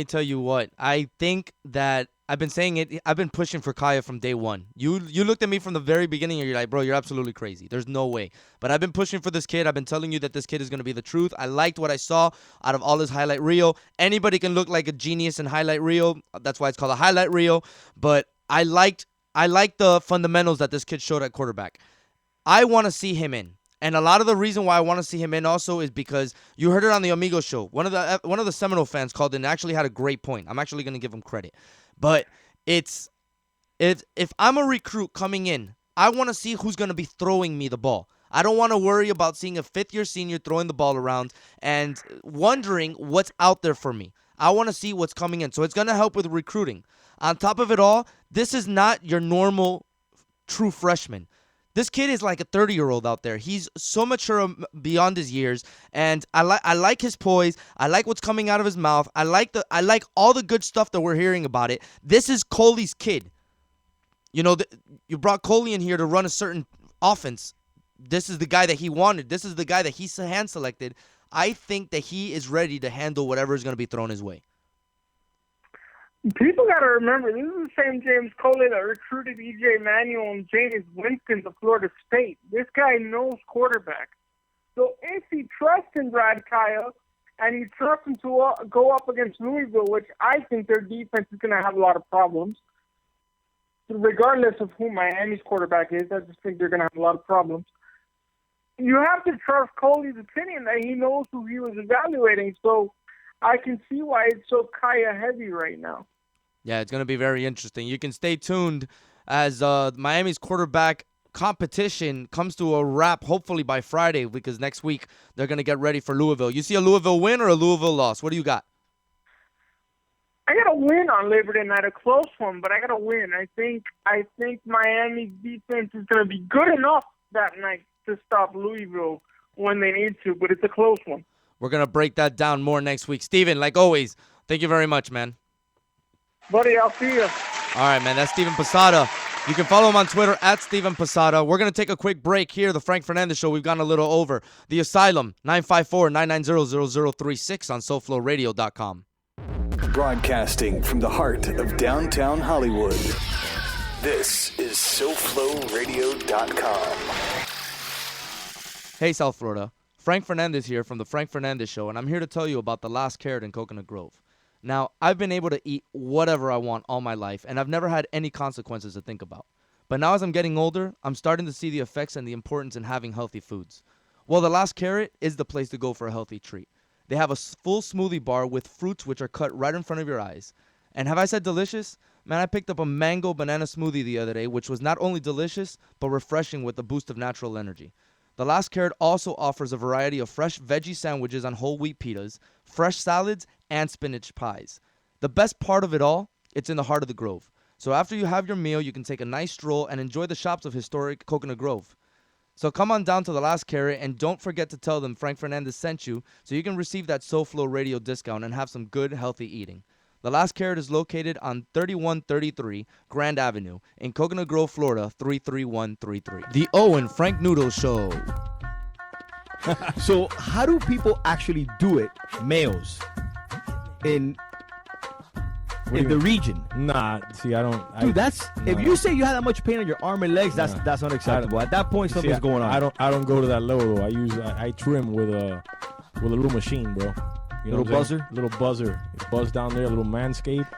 tell you what. I think that I've been saying it. I've been pushing for Kaya from day one. You looked at me from the very beginning and you're like, bro, you're absolutely crazy. There's no way. But I've been pushing for this kid. I've been telling you that this kid is going to be the truth. I liked what I saw out of all his highlight reel. Anybody can look like a genius in highlight reel. That's why it's called a highlight reel. But I liked the fundamentals that this kid showed at quarterback. I want to see him in. And a lot of the reason why I want to see him in also is because you heard it on the Amigo show. One of the Seminole fans called in and actually had a great point. I'm actually going to give him credit. But if I'm a recruit coming in, I want to see who's going to be throwing me the ball. I don't want to worry about seeing a fifth-year senior throwing the ball around and wondering what's out there for me. I want to see what's coming in. So it's going to help with recruiting. On top of it all, this is not your normal true freshman. This kid is like a 30-year-old out there. He's so mature beyond his years, and I like his poise. I like what's coming out of his mouth. I like all the good stuff that we're hearing about it. This is Coley's kid. You know, you brought Coley in here to run a certain offense. This is the guy that he wanted. This is the guy that he hand selected. I think that he is ready to handle whatever is going to be thrown his way. People got to remember, this is the same James Coley that recruited E.J. Manuel and James Winston to Florida State. This guy knows quarterback. So if he trusts in Brad Kaya and he trusts him to go up against Louisville, which I think their defense is going to have a lot of problems, regardless of who Miami's quarterback is, I just think they're going to have a lot of problems. You have to trust Coley's opinion that he knows who he was evaluating. So I can see why it's so Kaya heavy right now. Yeah, it's going to be very interesting. You can stay tuned as Miami's quarterback competition comes to a wrap, hopefully by Friday, because next week they're going to get ready for Louisville. You see a Louisville win or a Louisville loss? What do you got? I got a win on Labor Day night, a close one, but I got a win. I think Miami's defense is going to be good enough that night to stop Louisville when they need to, but it's a close one. We're going to break that down more next week. Steven, like always, thank you very much, man. Buddy, I'll see you. All right, man. That's Steven Posada. You can follow him on Twitter at Steven Posada. We're going to take a quick break here. The Frank Fernandez Show. We've gone a little over. The Asylum, 954-990-0036 on SoFloRadio.com. Broadcasting from the heart of downtown Hollywood. This is SoFloRadio.com. Hey, South Florida. Frank Fernandez here from the Frank Fernandez Show, and I'm here to tell you about The Last Carrot in Coconut Grove. Now, I've been able to eat whatever I want all my life, and I've never had any consequences to think about. But now as I'm getting older, I'm starting to see the effects and the importance in having healthy foods. Well, The Last Carrot is the place to go for a healthy treat. They have a full smoothie bar with fruits which are cut right in front of your eyes. And have I said delicious? Man, I picked up a mango banana smoothie the other day, which was not only delicious, but refreshing with a boost of natural energy. The Last Carrot also offers a variety of fresh veggie sandwiches on whole wheat pitas, fresh salads, and spinach pies. The best part of it all, it's in the heart of the Grove. So after you have your meal, you can take a nice stroll and enjoy the shops of historic Coconut Grove. So come on down to The Last Carrot and don't forget to tell them Frank Fernandez sent you so you can receive that SoFlo Radio discount and have some good, healthy eating. The Last Carrot is located on 3133 Grand Avenue in Coconut Grove, Florida, 33133. The Owen Frank Noodle Show. So how do people actually do it, males, in the region? Nah, see, I don't. Dude, if no. you say you had that much pain on your arm and legs, that's unacceptable. At that point, something's going on. I don't go to that level though. I trim with a little machine, bro. You know little buzzer? Little buzzer. It's buzz down there, a little manscape.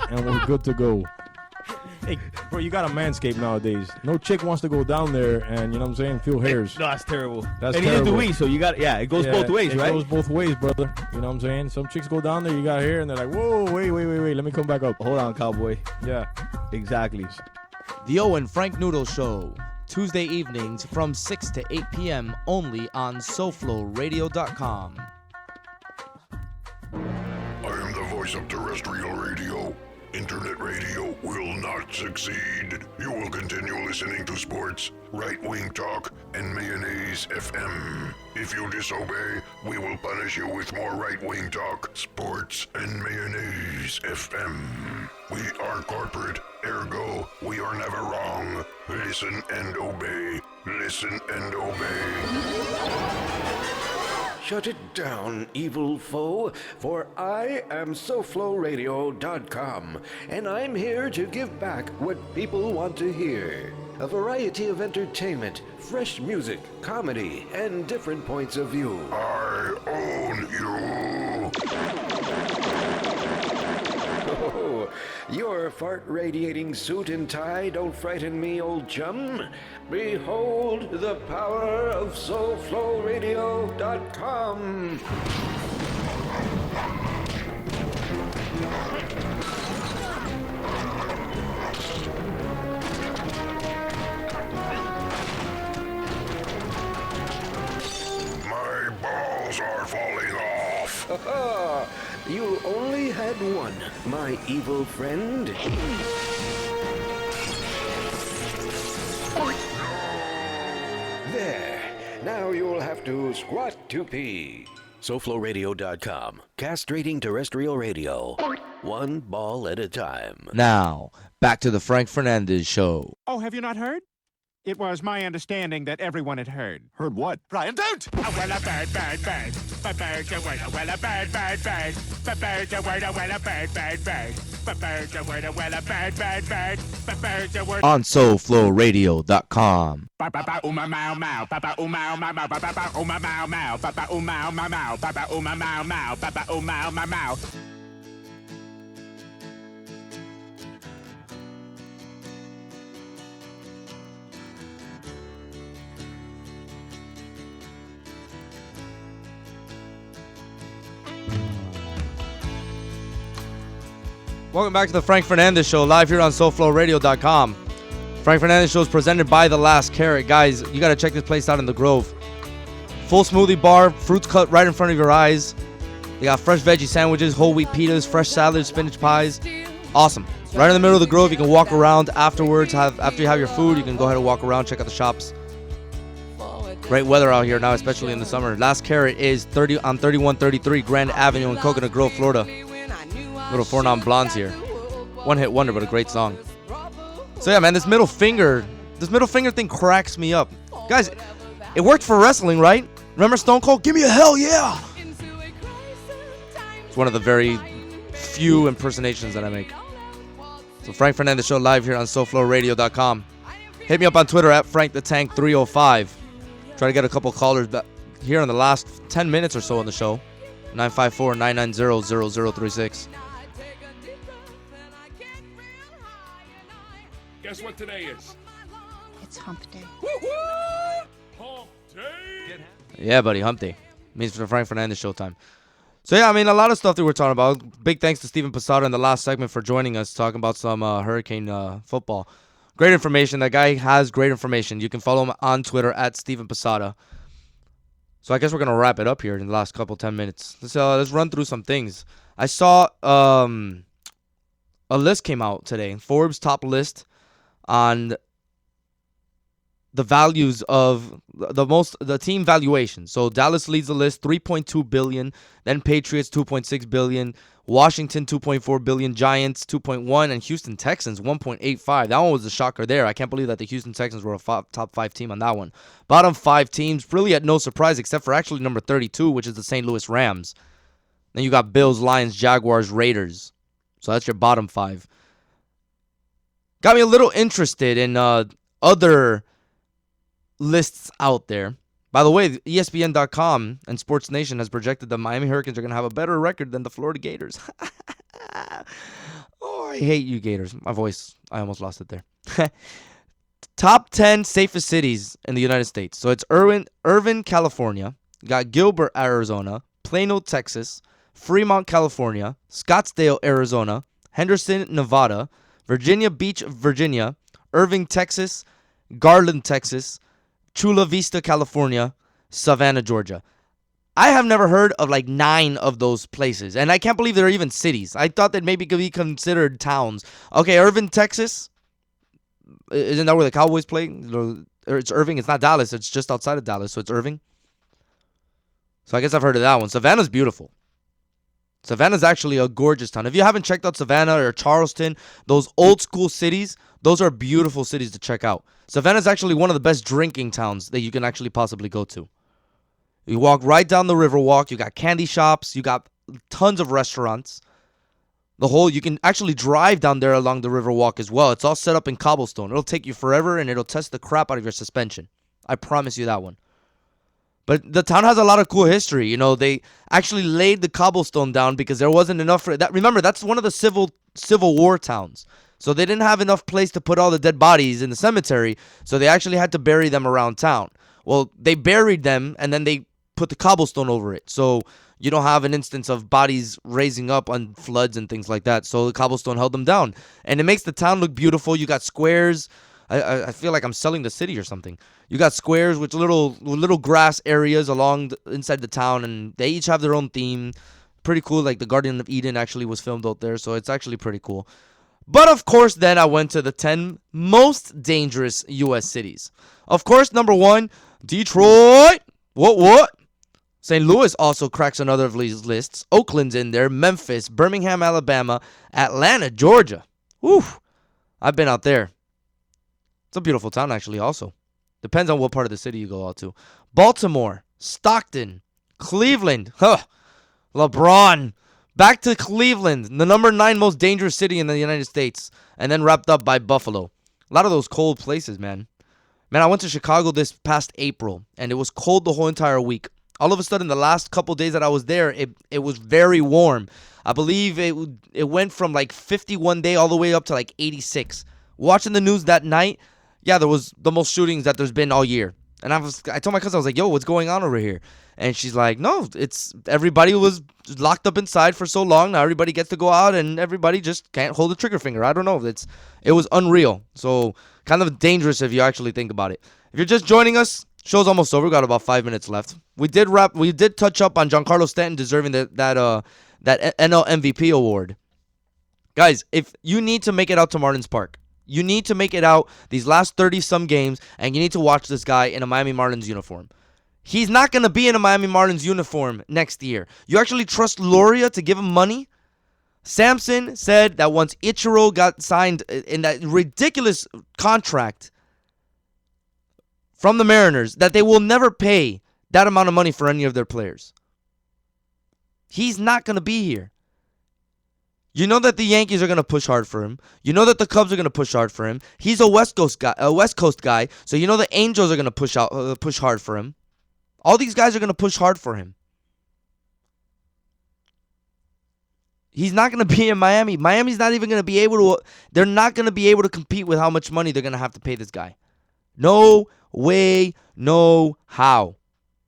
And we're good to go. Hey, bro, you got a manscape nowadays. No chick wants to go down there and, you know what I'm saying, feel hairs. No, that's terrible. That's and terrible. neither do we, so you got, it goes both ways, right? It goes both ways, brother. You know what I'm saying? Some chicks go down there, you got hair, and they're like, whoa, wait, let me come back up. Hold on, cowboy. Yeah. Exactly. The Owen Frank Noodle Show. Tuesday evenings from 6 to 8 p.m. only on SoFloRadio.com. I am the voice of terrestrial radio. Internet radio will not succeed. You will continue listening to sports, right-wing talk, and mayonnaise FM. If you disobey, we will punish you with more right-wing talk, sports, and mayonnaise FM. We are corporate, ergo, we are never wrong. Listen and obey. Listen and obey. Shut it down, evil foe, for I am SoFloRadio.com, and I'm here to give back what people want to hear. A variety of entertainment, fresh music, comedy, and different points of view. I own you. Oh, your fart-radiating suit and tie don't frighten me, old chum. Behold the power of SoFloRadio.com. My balls are falling off. You only had one, my evil friend. There. Now you'll have to squat to pee. SoFloRadio.com. Castrating terrestrial radio. One ball at a time. Now, back to the Frank Fernandez Show. Oh, have you not heard? It was my understanding that everyone had heard. Heard what? Brian, don't! A well a bird, bird, bird. But bird, a word, a well a bird, bird, bird. But bird, a word, a well a bird, bird, bird. But bird, a word, a well a bird, bird, bird. But bird, a word. On SoFlowRadio.com. Papa uma mau mau, Papa uma mau mau, Papa uma mau mau, Papa uma mau mau, Papa uma mau mau, Papa uma mau mau. Welcome back to the Frank Fernandez Show, live here on SoFlowRadio.com. Frank Fernandez Show is presented by The Last Carrot. Guys, you got to check this place out in the Grove. Full smoothie bar, fruits cut right in front of your eyes. They got fresh veggie sandwiches, whole wheat pitas, fresh salads, spinach pies. Awesome. Right in the middle of the Grove, you can walk around afterwards. After you have your food, you can go ahead and walk around, check out the shops. Great weather out here now, especially in the summer. Last Carrot is on 3133 Grand Avenue in Coconut Grove, Florida. Little Four Non Blondes here. One hit wonder, but a great song. So yeah, man, this middle finger thing cracks me up. Guys, it worked for wrestling, right? Remember Stone Cold? Give me a hell yeah! It's one of the very few impersonations that I make. So Frank Fernandez Show live here on SoFlowRadio.com. Hit me up on Twitter at FrankTheTank305. Try to get a couple callers back here in the last 10 minutes or so on the show. 954-990-0036. Guess what today is? It's hump day. Hump day. Yeah, buddy, hump day. Means for the Frank Fernandez Showtime. So yeah, I mean, a lot of stuff that we're talking about. Big thanks to Steven Posada in the last segment for joining us, talking about some Hurricane football. Great information. That guy has great information. You can follow him on Twitter at Steven Posada. So I guess we're going to wrap it up here in the last 10 minutes. Let's run through some things. I saw a list came out today, Forbes top list on the values of the team valuation. So Dallas leads the list, $3.2 billion, then Patriots $2.6 billion, Washington $2.4 billion, Giants $2.1, and Houston Texans $1.85. That one was a shocker there. I can't believe that the Houston Texans were a top 5 team on that one. Bottom 5 teams really at no surprise except for actually number 32, which is the St. Louis Rams. Then you got Bills, Lions, Jaguars, Raiders. So that's your bottom 5. Got me a little interested in other lists out there. By the way, ESPN.com and Sports Nation has projected the Miami Hurricanes are going to have a better record than the Florida Gators. Oh, I hate you, Gators. My voice, I almost lost it there. Top 10 safest cities in the United States. So it's Irvine, California. You got Gilbert, Arizona. Plano, Texas. Fremont, California. Scottsdale, Arizona. Henderson, Nevada. Virginia Beach, Virginia. Irving, Texas. Garland, Texas. Chula Vista, California. Savannah, Georgia. I have never heard of like 9 of those places. And I can't believe they're even cities. I thought that maybe could be considered towns. Okay, Irving, Texas. Isn't that where the Cowboys play? It's Irving. It's not Dallas. It's just outside of Dallas. So it's Irving. So I guess I've heard of that one. Savannah's beautiful. Savannah's actually a gorgeous town. If you haven't checked out Savannah or Charleston, those old school cities, those are beautiful cities to check out. Savannah's actually one of the best drinking towns that you can actually possibly go to. You walk right down the Riverwalk. You got candy shops. You got tons of restaurants. You can actually drive down there along the Riverwalk as well. It's all set up in cobblestone. It'll take you forever, and it'll test the crap out of your suspension. I promise you that one. But the town has a lot of cool history. You know, they actually laid the cobblestone down because there wasn't enough for that. Remember, that's one of the Civil War towns. So they didn't have enough place to put all the dead bodies in the cemetery, so they actually had to bury them around town. Well, they buried them, and then they put the cobblestone over it. So you don't have an instance of bodies raising up on floods and things like that. So the cobblestone held them down. And it makes the town look beautiful. You got squares. I feel like I'm selling the city or something. You got squares with little grass areas inside the town, and they each have their own theme. Pretty cool. Like the Garden of Eden actually was filmed out there, so it's actually pretty cool. But of course, then I went to the 10 most dangerous U.S. cities. Of course, number 1, Detroit. What? St. Louis also cracks another of these lists. Oakland's in there. Memphis, Birmingham, Alabama, Atlanta, Georgia. Woo! I've been out there. It's a beautiful town, actually, also. Depends on what part of the city you go out to. Baltimore, Stockton, Cleveland. LeBron. Back to Cleveland, the number 9 most dangerous city in the United States. And then wrapped up by Buffalo. A lot of those cold places, man. Man, I went to Chicago this past April, and it was cold the whole entire week. All of a sudden, the last couple days that I was there, it was very warm. I believe it went from like 51 day all the way up to like 86. Watching the news that night, yeah, there was the most shootings that there's been all year. And I told my cousin, I was like, yo, what's going on over here? And she's like, no, it's everybody was locked up inside for so long. Now everybody gets to go out and everybody just can't hold a trigger finger. I don't know. It was unreal. So kind of dangerous if you actually think about it. If you're just joining us, show's almost over. We got about 5 minutes left. We did touch up on Giancarlo Stanton deserving that NL MVP award. Guys, if you need to make it out to Marlins Park, you need to make it out these last 30-some games, and you need to watch this guy in a Miami Marlins uniform. He's not going to be in a Miami Marlins uniform next year. You actually trust Loria to give him money? Sampson said that once Ichiro got signed in that ridiculous contract from the Mariners, that they will never pay that amount of money for any of their players. He's not going to be here. You know that the Yankees are going to push hard for him. You know that the Cubs are going to push hard for him. He's a West Coast guy, so you know the Angels are going to push hard for him. All these guys are going to push hard for him. He's not going to be in Miami. Miami's not even going to be able to. They're not going to be able to compete with how much money they're going to have to pay this guy. No way, no how.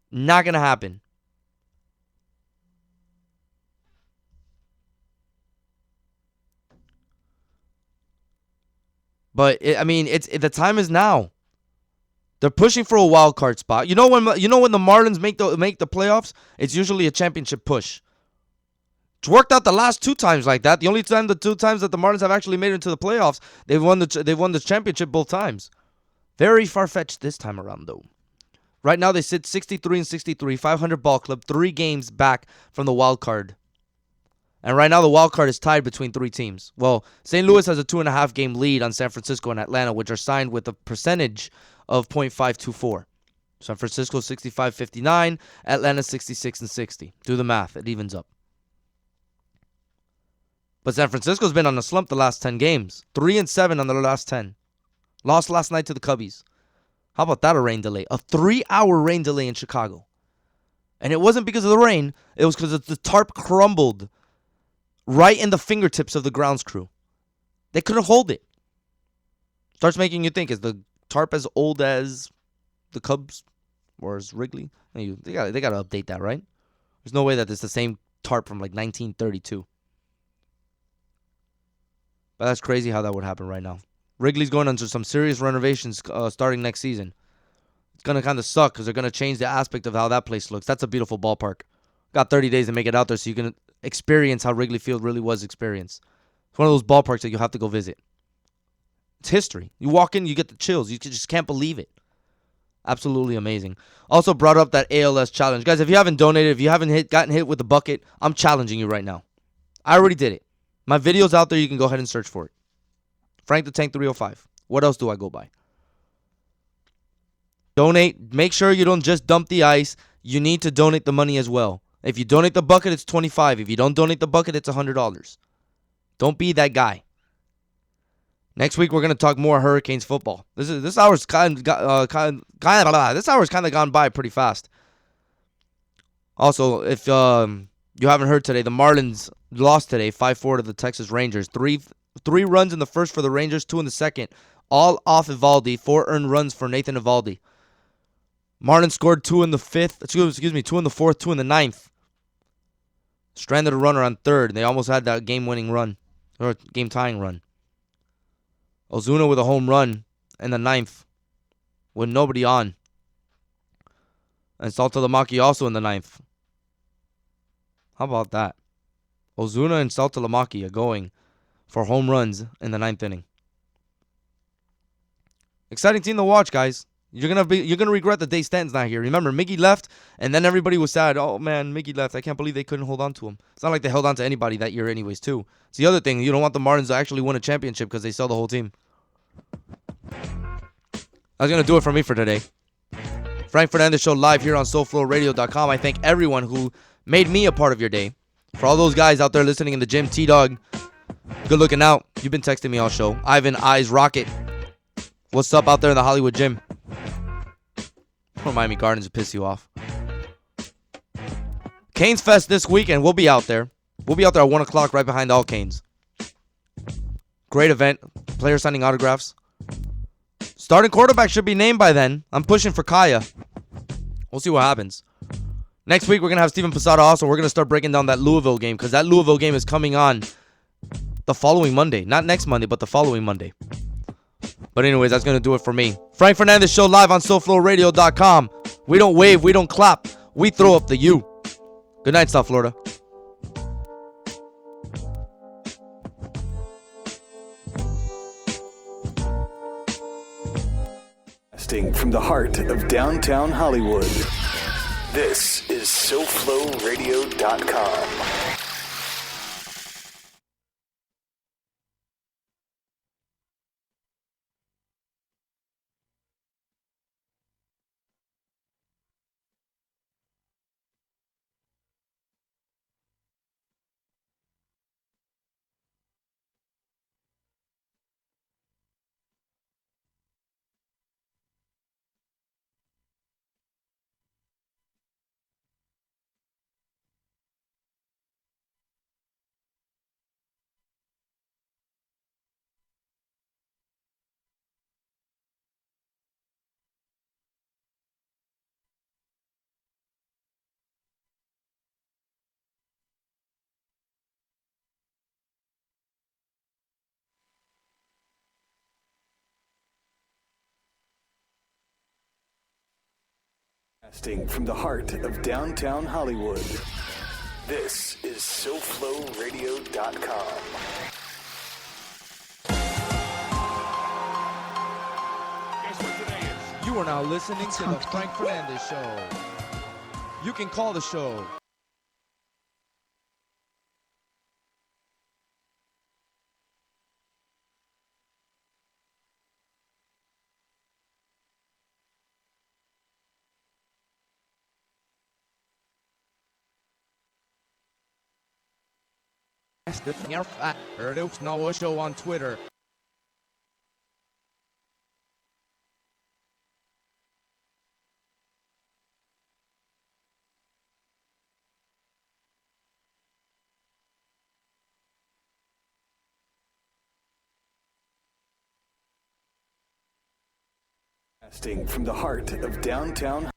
Not going to happen. But the time is now. They're pushing for a wild card spot. You know when the Marlins make the playoffs, it's usually a championship push. It's worked out the last 2 times like that. The 2 times that the Marlins have actually made it into the playoffs, they've won the championship both times. Very far-fetched this time around though. Right now they sit 63-63, 500 ball club, 3 games back from the wild card. And right now, the wild card is tied between 3 teams. Well, St. Louis has a 2.5 game lead on San Francisco and Atlanta, which are signed with a percentage of .524. San Francisco 65-59, Atlanta 66-60. Do the math; it evens up. But San Francisco's been on a slump the last 10 games, 3-7 on their last 10. Lost last night to the Cubbies. How about that? A rain delay, a 3-hour rain delay in Chicago, and it wasn't because of the rain; it was because the tarp crumbled right in the fingertips of the grounds crew. They couldn't hold it. Starts making you think, is the tarp as old as the Cubs or as Wrigley? They got to update that, right? There's no way that it's the same tarp from like 1932. But that's crazy how that would happen right now. Wrigley's going under some serious renovations starting next season. It's going to kind of suck because they're going to change the aspect of how that place looks. That's a beautiful ballpark. Got 30 days to make it out there so you can experience how Wrigley Field really was experienced. It's one of those ballparks that you have to go visit. It's history. You walk in, you get the chills. You just can't believe it. Absolutely amazing. Also brought up that ALS challenge. Guys, if you haven't donated, if you haven't gotten hit with the bucket, I'm challenging you right now. I already did it. My video's out there. You can go ahead and search for it. Frank the Tank 305. What else do I go by? Donate. Make sure you don't just dump the ice. You need to donate the money as well. If you donate the bucket, it's $25. If you don't donate the bucket, it's $100. Don't be that guy. Next week we're gonna talk more Hurricanes football. This hour's kind of gone by pretty fast. Also, if you haven't heard today, the Marlins lost today, 5-4 to the Texas Rangers. Three runs in the first for the Rangers, 2 in the second, all off Evaldi. 4 earned runs for Nathan Evaldi. Marlins scored 2 in the 5th. 2 in the 4th, 2 in the 9th. Stranded a runner on 3rd. They almost had that game-winning run, or game-tying run. Ozuna with a home run in the 9th with nobody on. And Saltalamacchia also in the 9th. How about that? Ozuna and Saltalamacchia going for home runs in the 9th inning. Exciting team to watch, guys. You're gonna regret the day Stanton's not here. Remember, Miggy left, and then everybody was sad. Oh man, Miggy left. I can't believe they couldn't hold on to him. It's not like they held on to anybody that year, anyways. Too. It's the other thing. You don't want the Marlins to actually win a championship because they sell the whole team. That's going to do it for me for today. Frank Fernandez Show live here on SoulFlowRadio.com. I thank everyone who made me a part of your day. For all those guys out there listening in the gym, T-Dog, good looking out. You've been texting me all show. Ivan Eyes Rocket, what's up out there in the Hollywood gym? Or Miami Gardens to piss you off. Canes Fest this weekend. We'll be out there. We'll be out there at 1 o'clock right behind all Canes. Great event. Players signing autographs. Starting quarterback should be named by then. I'm pushing for Kaya. We'll see what happens. Next week, we're going to have Steven Posada also. We're going to start breaking down that Louisville game because that Louisville game is coming on the following Monday. Not next Monday, but the following Monday. But anyways, that's going to do it for me. Frank Fernandez Show live on SoulFlowRadio.com. We don't wave. We don't clap. We throw up the U. Good night, South Florida. From the heart of downtown Hollywood. This is SoFlowRadio.com. From the heart of downtown Hollywood. This is SoFlowRadio.com. You are now listening to the Frank Fernandez Show. You can call the show. Show on Twitter. From the heart of downtown